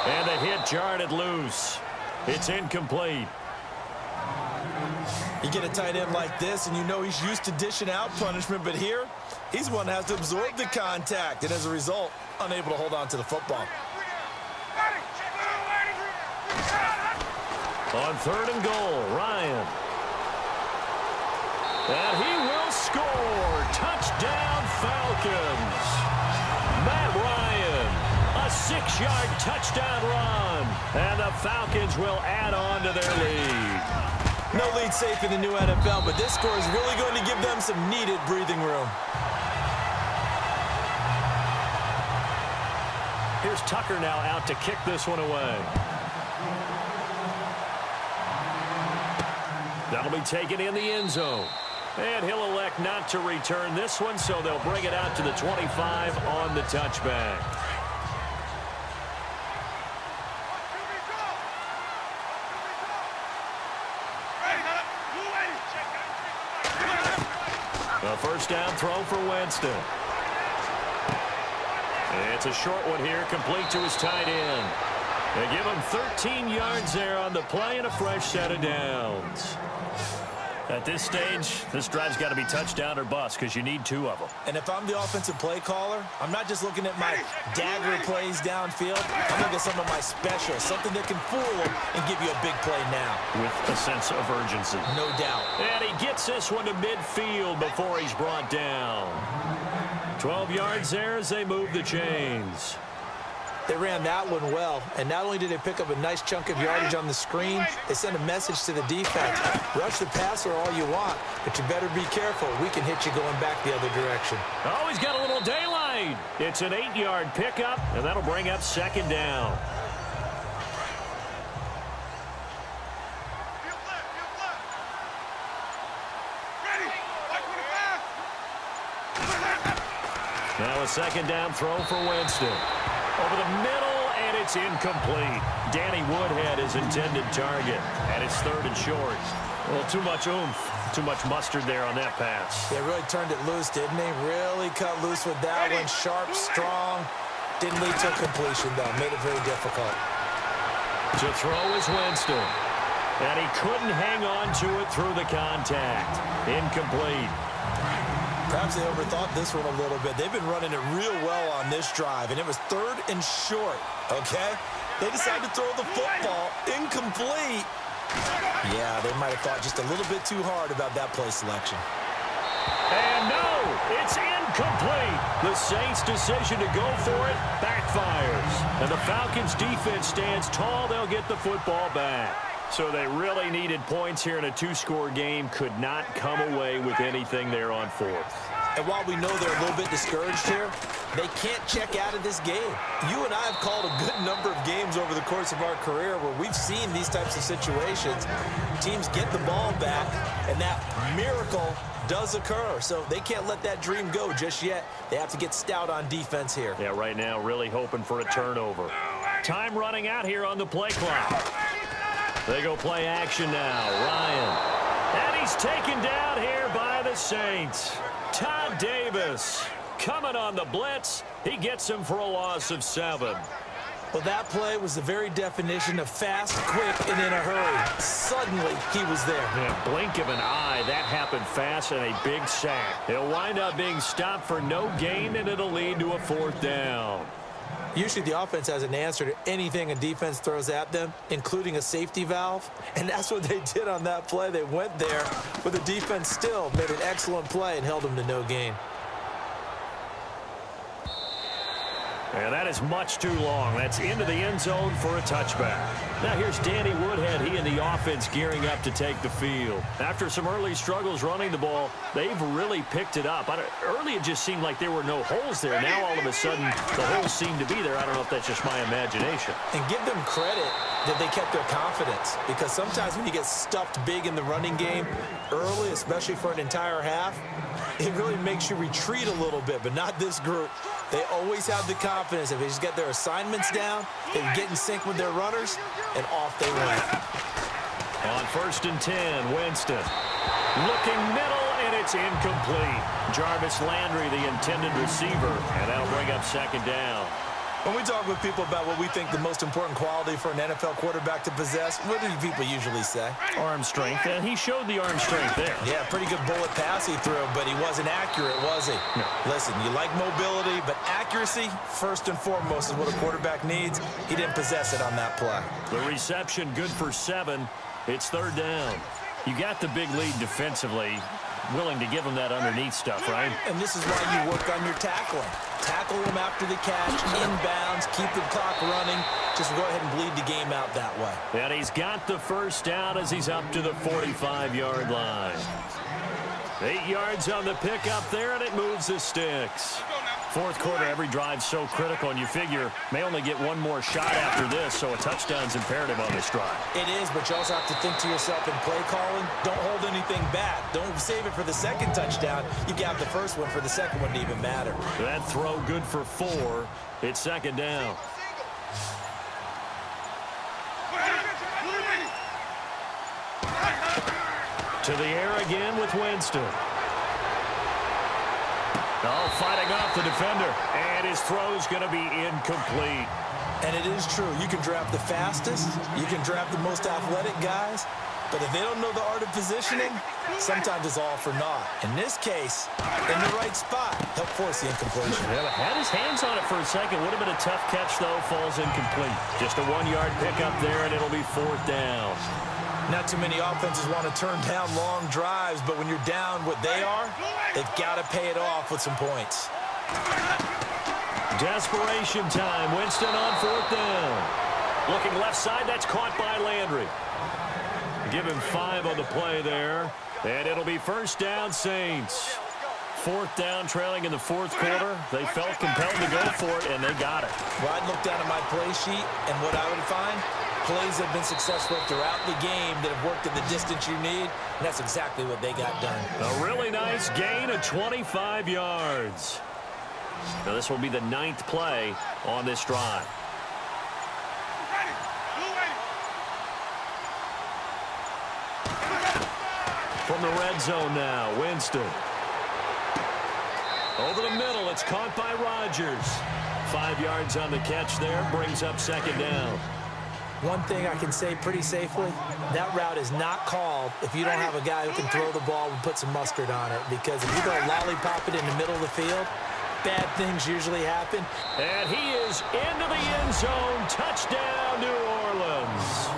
And the hit jarred it loose. It's incomplete. You get a tight end like this, and you know he's used to dishing out punishment, but here, he's one that has to absorb the contact, and as a result, unable to hold on to the football. On 3rd and goal, Ryan. And he will score. Touchdown, Falcons. Matt Ryan, a 6-yard touchdown run. And the Falcons will add on to their lead. No lead safe in the new NFL, but this score is really going to give them some needed breathing room. Here's Tucker now out to kick this one away. That'll be taken in the end zone. And he'll elect not to return this one, so they'll bring it out to the 25 on the touchback. A first down throw for Winston. It's a short one here, complete to his tight end. They give him 13 yards there on the play and a fresh set of downs. At this stage, this drive's got to be touchdown or bust because you need 2 of them. And if I'm the offensive play caller, I'm not just looking at my dagger plays downfield. I'm looking at some of my specials, something that can fool them and give you a big play now. With a sense of urgency. No doubt. And he gets this one to midfield before he's brought down. 12 yards there as they move the chains. They ran that one well, and not only did they pick up a nice chunk of yardage on the screen, they sent a message to the defense. Rush the passer all you want, but you better be careful. We can hit you going back the other direction. Oh, he's got a little daylight. It's an 8-yard pickup, and that'll bring up 2nd down. Now a 2nd down throw for Winston. Over the middle, and it's incomplete. Danny Woodhead is intended target, and it's 3rd and short. Well, too much oomph, too much mustard there on that pass. They really turned it loose, didn't they? Really cut loose with that one. Sharp, strong. Didn't lead to a completion, though. Made it very difficult. To throw is Winston. And he couldn't hang on to it through the contact. Incomplete. Perhaps they overthought this one a little bit. They've been running it real well on this drive, and it was 3rd and short, okay? They decided to throw the football incomplete. Yeah, they might have thought just a little bit too hard about that play selection. And no, it's incomplete. The Saints' decision to go for it backfires. And the Falcons' defense stands tall. They'll get the football back. So they really needed points here in a 2-score game. Could not come away with anything there on 4th. And while we know they're a little bit discouraged here, they can't check out of this game. You and I have called a good number of games over the course of our career where we've seen these types of situations. Teams get the ball back, and that miracle does occur. So they can't let that dream go just yet. They have to get stout on defense here. Yeah, right now really hoping for a turnover. Time running out here on the play clock. They go play action now. Ryan. And he's taken down here by the Saints. Todd Davis coming on the blitz. He gets him for a loss of 7. Well, that play was the very definition of fast, quick, and in a hurry. Suddenly, he was there. Yeah, blink of an eye. That happened fast and a big sack. He'll wind up being stopped for no gain, and it'll lead to a 4th down. Usually the offense has an answer to anything a defense throws at them, including a safety valve. And that's what they did on that play. They went there, but the defense still made an excellent play and held them to no gain. And that is much too long. That's into the end zone for a touchback. Now here's Danny Woodhead. He and the offense gearing up to take the field. After some early struggles running the ball, they've really picked it up. Early it just seemed like there were no holes there. Now all of a sudden the holes seem to be there. I don't know if that's just my imagination. And give them credit that they kept their confidence, because sometimes when you get stuffed big in the running game early, especially for an entire half, it really makes you retreat a little bit, but not this group. They always have the confidence. If they just get their assignments down, they can get in sync with their runners, and off they went. On 1st and 10, Winston. Looking middle, and it's incomplete. Jarvis Landry, the intended receiver, and that'll bring up 2nd down. When we talk with people about what we think the most important quality for an NFL quarterback to possess, what do people usually say? Arm strength, and he showed the arm strength there. Yeah, pretty good bullet pass he threw, but he wasn't accurate, was he? No. Listen, you like mobility, but accuracy, first and foremost, is what a quarterback needs. He didn't possess it on that play. The reception good for 7. It's third down. You got the big lead defensively. Willing to give him that underneath stuff, right? And this is why you work on your tackling. Tackle him after the catch, inbounds, keep the clock running. Just go ahead and bleed the game out that way. And he's got the first down as he's up to the 45-yard line. 8 yards on the pickup there, and it moves the sticks. Fourth quarter, every drive so critical, and you figure may only get one more shot after this, so a touchdown's imperative on this drive. It is, but you also have to think to yourself in play calling, don't hold anything back. Don't save it for the second touchdown. You got the first one for the second one to even matter. That throw good for 4. It's second down. To the air again with Winston. Oh, fighting off the defender. And his throw's going to be incomplete. And it is true. You can draft the fastest. You can draft the most athletic guys. But if they don't know the art of positioning, sometimes it's all for naught. In this case, in the right spot, help force the incompletion. Well, had his hands on it for a second. Would have been a tough catch, though. Falls incomplete. Just a 1-yard pickup there, and it'll be fourth down. Not too many offenses want to turn down long drives, but when you're down what they are, they've got to pay it off with some points. Desperation time. Winston on fourth down. Looking left side. That's caught by Landry. Give him 5 on the play there. And it'll be first down, Saints. Fourth down, trailing in the fourth quarter. They felt compelled to go for it, and they got it. Well, I'd look down at my play sheet, and what I would find, plays have been successful throughout the game that have worked at the distance you need, and that's exactly what they got done. A really nice gain of 25 yards. Now, this will be the 9th play on this drive. From the red zone now, Winston. Over the middle, it's caught by Rodgers. 5 yards on the catch there, brings up second down. One thing I can say pretty safely, that route is not called if you don't have a guy who can throw the ball and put some mustard on it. Because if you go lollipop it in the middle of the field, bad things usually happen. And he is into the end zone. Touchdown, New Orleans.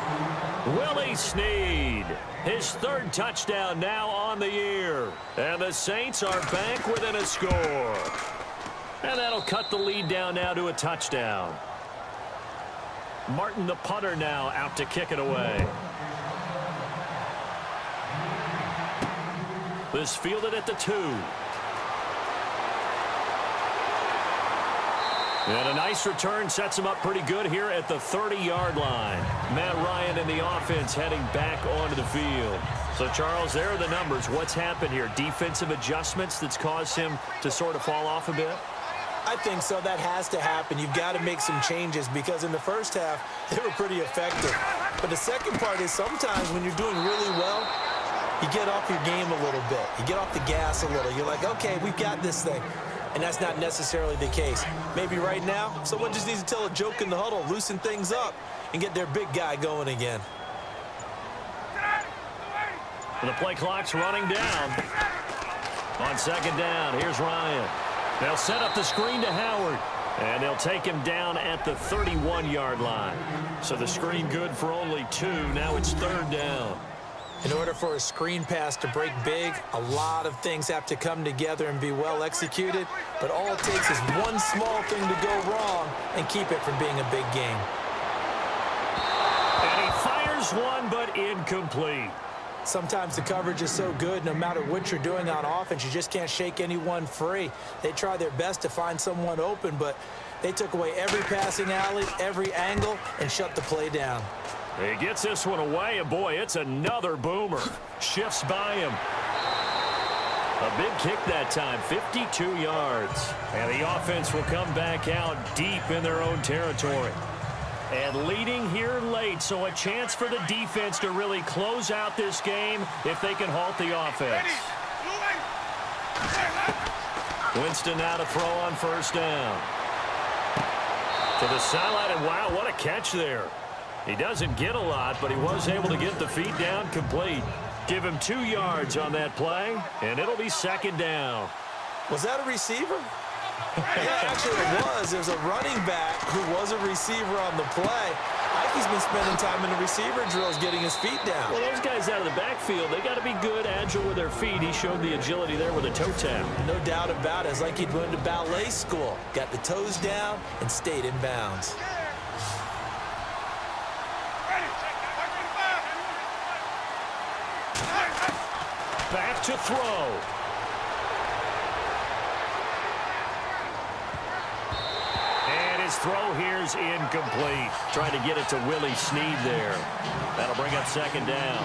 Willie Snead, his 3rd touchdown now on the year. And the Saints are back within a score. And that'll cut the lead down now to a touchdown. Martin, the punter, now out to kick it away. This fielded at the 2. And a nice return sets him up pretty good here at the 30-yard line. Matt Ryan and the offense heading back onto the field. So, Charles, there are the numbers. What's happened here? Defensive adjustments that's caused him to sort of fall off a bit? I think so. That has to happen. You've got to make some changes because in the first half, they were pretty effective. But the second part is sometimes when you're doing really well, you get off your game a little bit. You get off the gas a little. You're like, okay, we've got this thing. And that's not necessarily the case. Maybe right now, someone just needs to tell a joke in the huddle, loosen things up, and get their big guy going again. And the play clock's running down. On second down, here's Ryan. They'll set up the screen to Howard. And they'll take him down at the 31-yard line. So the screen good for only 2. Now it's third down. In order for a screen pass to break big, a lot of things have to come together and be well executed. But all it takes is one small thing to go wrong and keep it from being a big game. And he fires one, but incomplete. Sometimes the coverage is so good, no matter what you're doing on offense, you just can't shake anyone free. They try their best to find someone open, but they took away every passing alley, every angle, and shut the play down. He gets this one away, and boy, it's another boomer. Shifts by him. A big kick that time, 52 yards. And the offense will come back out deep in their own territory. And leading here late, so a chance for the defense to really close out this game if they can halt the offense. Winston now to throw on first down. To the sideline, and wow, what a catch there. He doesn't get a lot, but he was able to get the feet down complete. Give him 2 yards on that play, and it'll be second down. Was that a receiver? Yeah, actually it was. It was a running back who was a receiver on the play. Ike's been spending time in the receiver drills getting his feet down. Well, those guys out of the backfield, they got to be good, agile with their feet. He showed the agility there with a toe tap. No doubt about it. It's like he'd went to ballet school. Got the toes down and stayed in bounds. Back to throw. And his throw here's incomplete. Trying to get it to Willie Snead there. That'll bring up second down.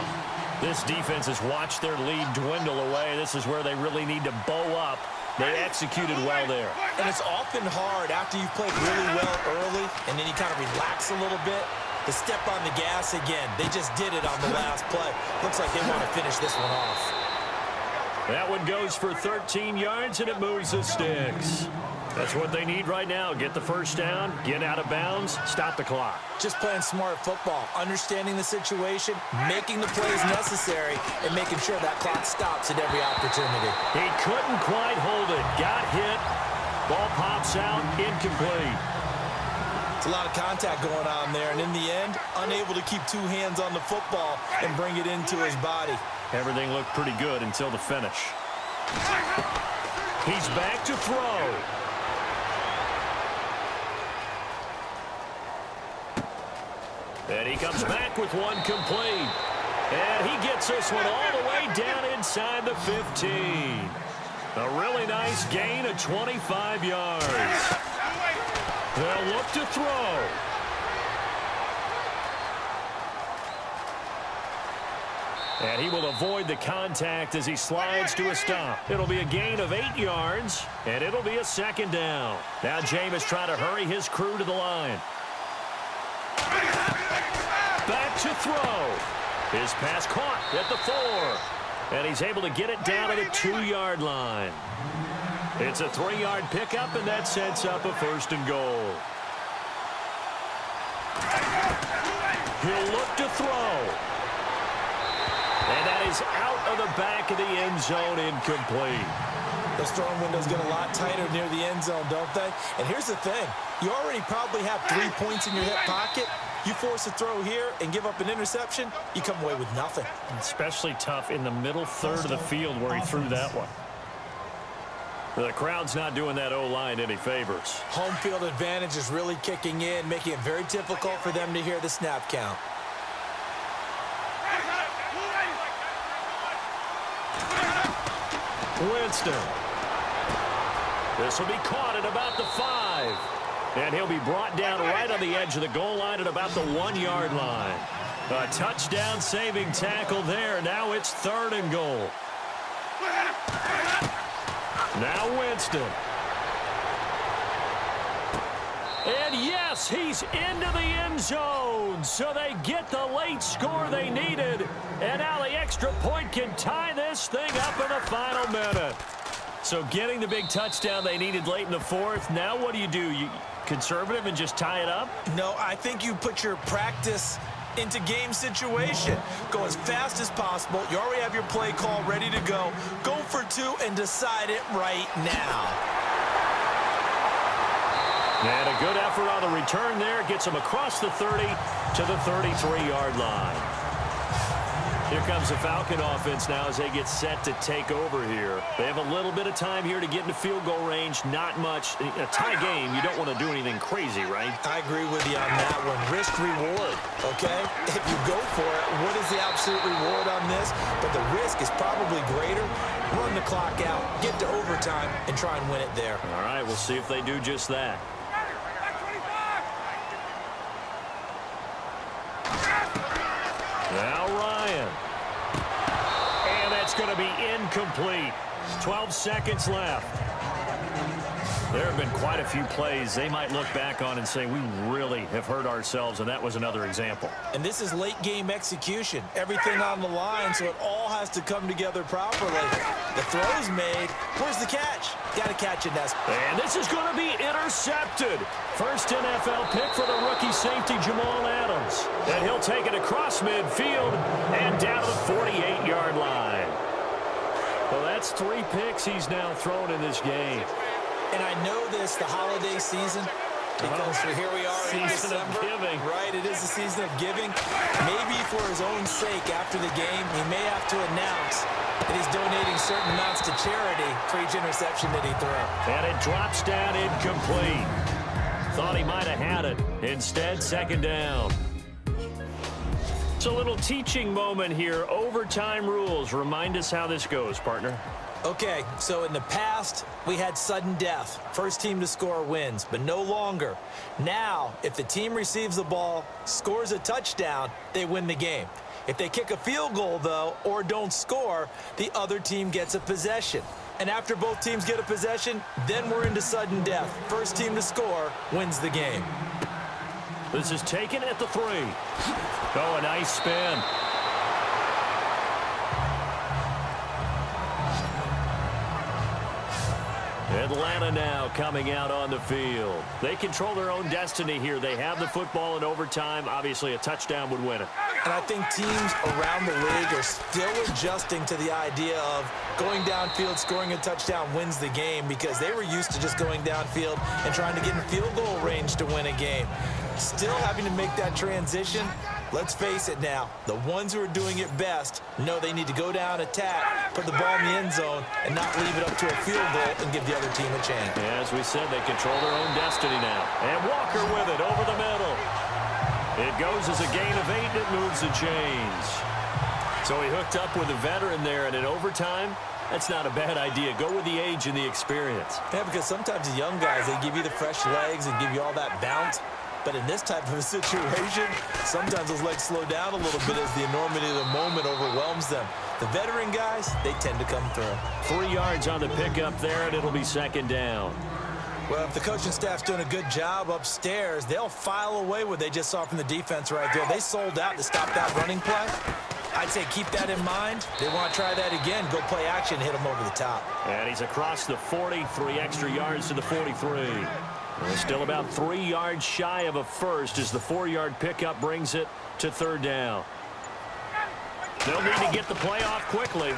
This defense has watched their lead dwindle away. This is where they really need to bow up. They executed well there. And it's often hard after you've played really well early and then you kind of relax a little bit to step on the gas again. They just did it on the last play. Looks like they want to finish this one off. That one goes for 13 yards, and it moves the sticks. That's what they need right now. Get the first down, get out of bounds, stop the clock. Just playing smart football, understanding the situation, making the plays necessary, and making sure that clock stops at every opportunity. He couldn't quite hold it. Got hit. Ball pops out, incomplete. It's a lot of contact going on there, and in the end, unable to keep 2 hands on the football and bring it into his body. Everything looked pretty good until the finish. He's back to throw. And he comes back with one complete. And he gets this one all the way down inside the 15. A really nice gain of 25 yards. They'll look to throw. And he will avoid the contact as he slides to a stop. It'll be a gain of 8 yards, and it'll be a second down. Now Jameis trying to hurry his crew to the line. Back to throw. His pass caught at the 4. And he's able to get it down to the 2-yard line. It's a 3-yard pickup, and that sets up a first and goal. He'll look to throw. And that is out of the back of the end zone, incomplete. Those throwing windows get a lot tighter near the end zone, don't they? And here's the thing. You already probably have 3 points in your hip pocket. You force a throw here and give up an interception, you come away with nothing. Especially tough in the middle third of the field where he threw that one. The crowd's not doing that O-line any favors. Home field advantage is really kicking in, making it very difficult for them to hear the snap count. Winston. This will be caught at about the 5. And he'll be brought down right on the edge of the goal line at about the 1-yard line. A touchdown-saving tackle there. Now it's 3rd and goal. Now Winston. And yes, he's into the end zone. So they get the late score they needed. And now the extra point can tie this thing up in the final minute. So getting the big touchdown they needed late in the 4th. Now what do? You conservative and just tie it up? No, I think you put your practice into game situation. Go as fast as possible. You already have your play call ready to go. Go for 2 and decide it right now. And a good effort on the return there. Gets him across the 30 to the 33-yard line. Here comes the Falcon offense now as they get set to take over here. They have a little bit of time here to get into field goal range. Not much. A tie game, you don't want to do anything crazy, right? I agree with you on that one. Risk-reward, okay? If you go for it, what is the absolute reward on this? But the risk is probably greater. Run the clock out, get to overtime, and try and win it there. All right, we'll see if they do just that. Now Ryan. And that's going to be incomplete. 12 seconds left. There have been quite a few plays they might look back on and say, we really have hurt ourselves, and that was another example. And this is late game execution. Everything on the line, so it all has to come together properly. The throw's made. Where's the catch? Got to catch it, Ness. And this is going to be intercepted. First NFL pick for the rookie safety, Jamal Adams. And he'll take it across midfield and down to the 48-yard line. Well, that's 3 picks he's now thrown in this game. And I know this, the holiday season, because here we are in December. Season of giving. Right, it is the season of giving. Maybe for his own sake after the game, he may have to announce that he's donating certain amounts to charity for each interception that he throws. And it drops down incomplete. Thought he might have had it. Instead, second down. It's a little teaching moment here. Overtime rules. Remind us how this goes, partner. Okay, so in the past, we had sudden death. First team to score wins, but no longer. Now, if the team receives the ball, scores a touchdown, they win the game. If they kick a field goal, though, or don't score, the other team gets a possession. And after both teams get a possession, then we're into sudden death. First team to score wins the game. This is taken at the 3. Oh, a nice spin. Atlanta now coming out on the field. They control their own destiny here. They have the football in overtime. Obviously, a touchdown would win it. And I think teams around the league are still adjusting to the idea of going downfield, scoring a touchdown wins the game, because they were used to just going downfield and trying to get in field goal range to win a game. Still having to make that transition. Let's face it now, the ones who are doing it best know they need to go down, attack, put the ball in the end zone, and not leave it up to a field goal and give the other team a chance. Yeah, as we said, they control their own destiny now. And Walker with it over the middle. It goes as a gain of 8, and it moves the chains. So he hooked up with a veteran there, and in overtime, that's not a bad idea. Go with the age and the experience. Yeah, because sometimes the young guys, they give you the fresh legs and give you all that bounce. But in this type of a situation, sometimes those legs slow down a little bit as the enormity of the moment overwhelms them. The veteran guys, they tend to come through. 3 yards on the pickup there, and it'll be second down. Well, if the coaching staff's doing a good job upstairs, they'll file away what they just saw from the defense right there. They sold out to stop that running play. I'd say keep that in mind. They want to try that again. Go play action, hit them over the top. And he's across the 40, 3 extra yards to the 43. We're still about 3 yards shy of a first as the 4-yard pickup brings it to third down. They'll need to get the play off quickly.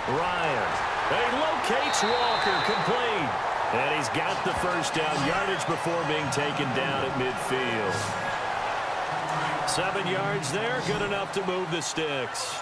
Ryan. He locates Walker, complete. And he's got the first down yardage before being taken down at midfield. 7 yards there, good enough to move the sticks.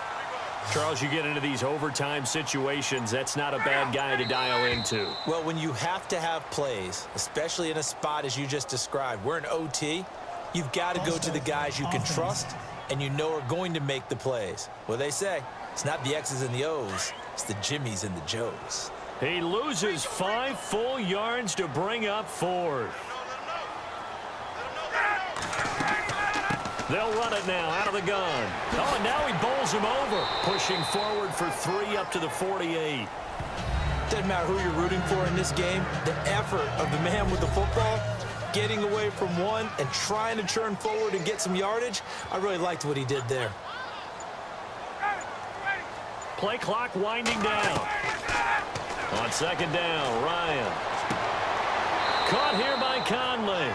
Charles, you get into these overtime situations, that's not a bad guy to dial into. Well, when you have to have plays, especially in a spot as you just described, we're in OT, you've got to go to the guys you can trust and you know are going to make the plays. Well, they say, it's not the X's and the O's, it's the Jimmies and the Joes. He loses 5 full yards to bring up 4th. They'll run it now out of the gun. Oh, and now he bowls him over, pushing forward for 3 up to the 48. Doesn't matter who you're rooting for in this game, the effort of the man with the football, getting away from one and trying to turn forward and get some yardage, I really liked what he did there. Play clock winding down. On second down, Ryan. Caught here by Conley.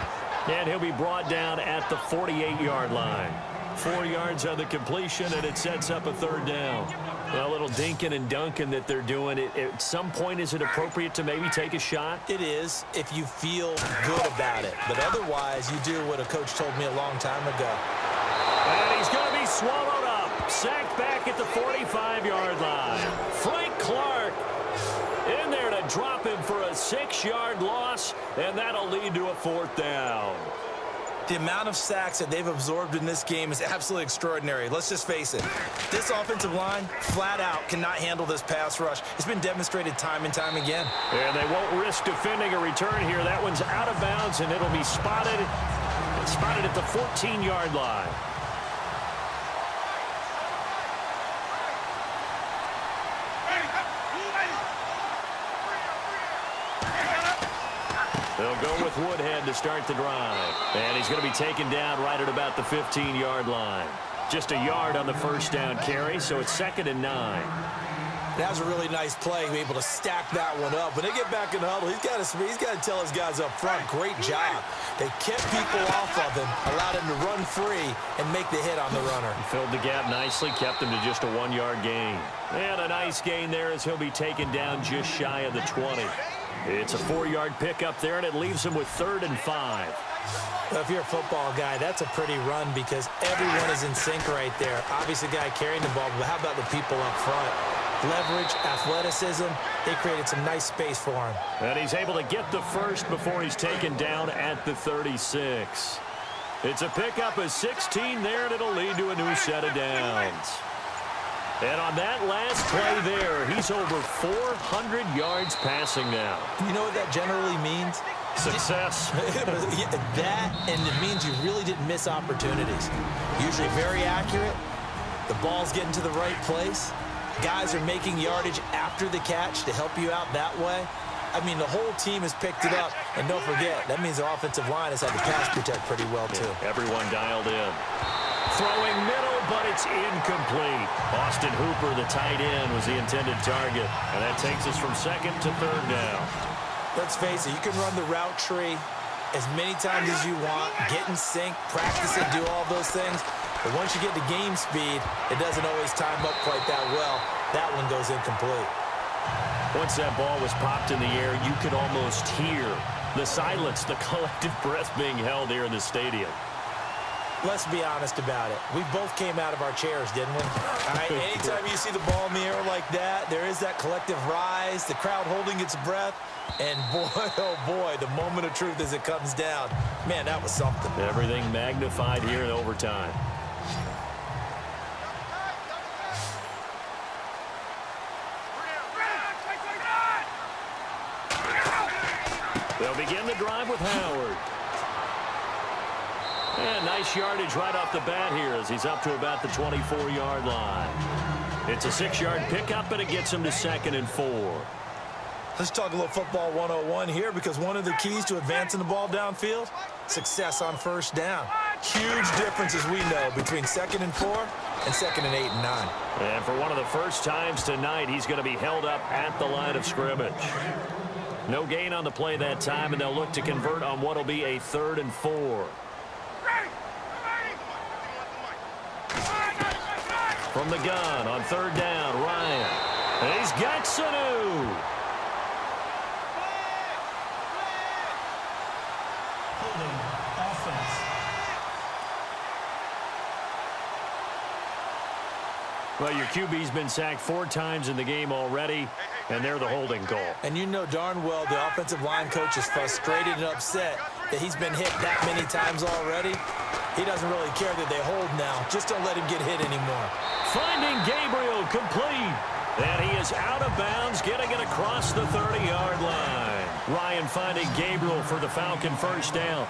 And he'll be brought down at the 48-yard line. 4 yards on the completion, and it sets up a third down. A little dinking and dunking that they're doing. At some point, is it appropriate to maybe take a shot? It is, if you feel good about it. But otherwise, you do what a coach told me a long time ago. And he's going to be swallowed up. Sacked back at the 45-yard line. Frank Clark in there to drop him for a 6-yard loss, and that'll lead to a 4th down. The amount of sacks that they've absorbed in this game is absolutely extraordinary. Let's just face it. This offensive line, flat out, cannot handle this pass rush. It's been demonstrated time and time again. And they won't risk defending a return here. That one's out of bounds, and it'll be spotted at the 14-yard line. They'll go with Woodhead to start the drive. And he's going to be taken down right at about the 15-yard line. Just a yard on the first down carry, so it's 2nd and 9. That was a really nice play, able to stack that one up. When they get back in the huddle, he's got to tell his guys up front, great job. They kept people off of him, allowed him to run free and make the hit on the runner. He filled the gap nicely, kept him to just a 1-yard gain. And a nice gain there as he'll be taken down just shy of the 20. It's a 4-yard pickup there, and it leaves him with 3rd and 5. Well, if you're a football guy, that's a pretty run because everyone is in sync right there. Obviously, the guy carrying the ball, but how about the people up front? Leverage, athleticism, they created some nice space for him. And he's able to get the first before he's taken down at the 36. It's a pickup of 16 there, and it'll lead to a new set of downs. And on that last play there, he's over 400 yards passing now. You know what that generally means? Success. That, and it means you really didn't miss opportunities. Usually very accurate. The ball's getting to the right place. Guys are making yardage after the catch to help you out that way. I mean, the whole team has picked it up. And don't forget, that means the offensive line has had to pass protect pretty well, too. Yeah, everyone dialed in. Throwing middle, but it's incomplete. Austin Hooper, the tight end, was the intended target. And that takes us from 2nd to 3rd down. Let's face it, you can run the route tree as many times as you want, get in sync, practice it, do all those things. But once you get to game speed, it doesn't always time up quite that well. That one goes incomplete. Once that ball was popped in the air, you could almost hear the silence, the collective breath being held here in the stadium. Let's be honest about it. We both came out of our chairs, didn't we? All right, anytime you see the ball in the air like that, there is that collective rise, the crowd holding its breath. And boy, oh boy, the moment of truth as it comes down. Man, that was something. Everything magnified here in overtime. They'll begin the drive with Howard. And nice yardage right off the bat here as he's up to about the 24-yard line. It's a 6-yard pickup, and it gets him to 2nd and 4. Let's talk a little football 101 here because one of the keys to advancing the ball downfield, success on 1st down. Huge difference, as we know, between 2nd and 4 and 2nd and 8 and 9. And for one of the first times tonight, he's going to be held up at the line of scrimmage. No gain on the play that time, and they'll look to convert on what will be a 3rd and 4. From the gun on 3rd down, Ryan. And he's got Sanu. Holding offense. Well, your QB's been sacked 4 times in the game already, and they're the holding call. And you know darn well the offensive line coach is frustrated and upset that he's been hit that many times already. He doesn't really care that they hold now. Just don't let him get hit anymore. Finding Gabriel complete. And he is out of bounds, getting it across the 30-yard line. Ryan finding Gabriel for the Falcon 1st down.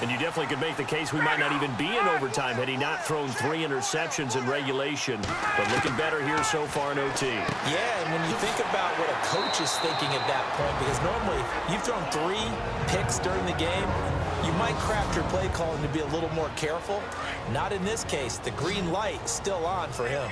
And you definitely could make the case we might not even be in overtime had he not thrown 3 interceptions in regulation. But looking better here so far in OT. Yeah, and when you think about what a coach is thinking at that point, because normally you've thrown 3 picks during the game, you might craft your play calling to be a little more careful. Not in this case. The green light is still on for him.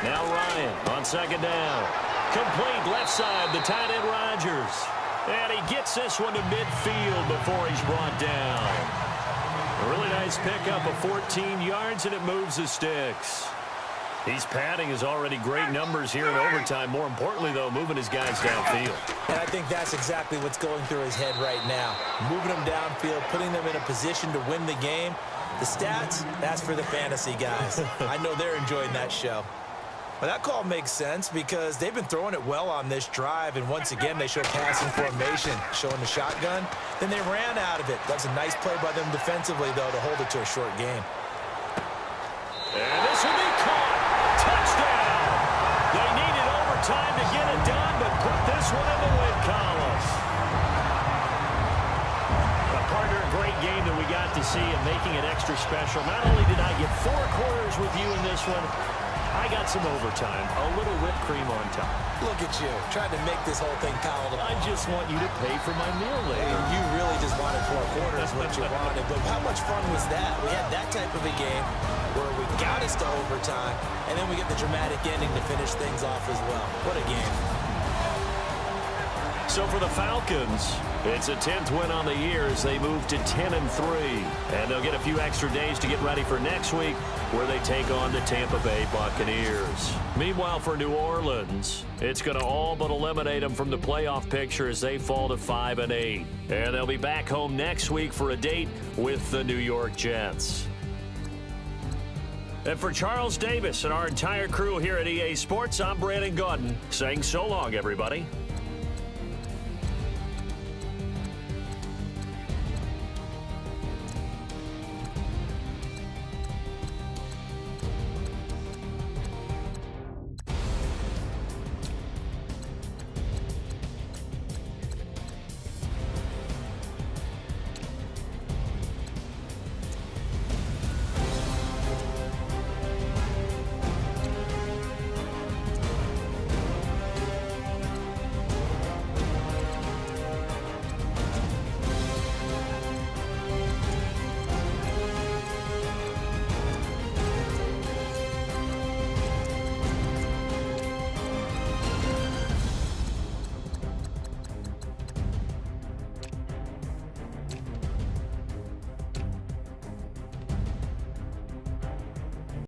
Now Ryan on 2nd down. Complete left side, the tight end Rodgers. And he gets this one to midfield before he's brought down. A really nice pickup of 14 yards, and it moves the sticks. He's padding his already great numbers here in overtime. More importantly, though, moving his guys downfield. And I think that's exactly what's going through his head right now. Moving them downfield, putting them in a position to win the game. The stats, that's for the fantasy guys. I know they're enjoying that show. Well, that call makes sense because they've been throwing it well on this drive, and once again, they show passing formation, showing the shotgun. Then they ran out of it. That's a nice play by them defensively, though, to hold it to a short game. And this will be caught. Touchdown. They needed overtime to get it done, but put this one in the win column. A partner, a great game that we got to see and making it extra special. Not only did I get 4 quarters with you in this one, I got some overtime, a little whipped cream on top. Look at you, trying to make this whole thing palatable. I just want you to pay for my meal later. You really just wanted 4 quarters what you wanted. But how much fun was that? We had that type of a game where we got us to overtime, and then we get the dramatic ending to finish things off as well. What a game. So for the Falcons, it's a 10th win on the year as they move to 10-3. And they'll get a few extra days to get ready for next week, where they take on the Tampa Bay Buccaneers. Meanwhile, for New Orleans, it's going to all but eliminate them from the playoff picture as they fall to 5-8. And they'll be back home next week for a date with the New York Jets. And for Charles Davis and our entire crew here at EA Sports, I'm Brandon Gaudin saying so long, everybody.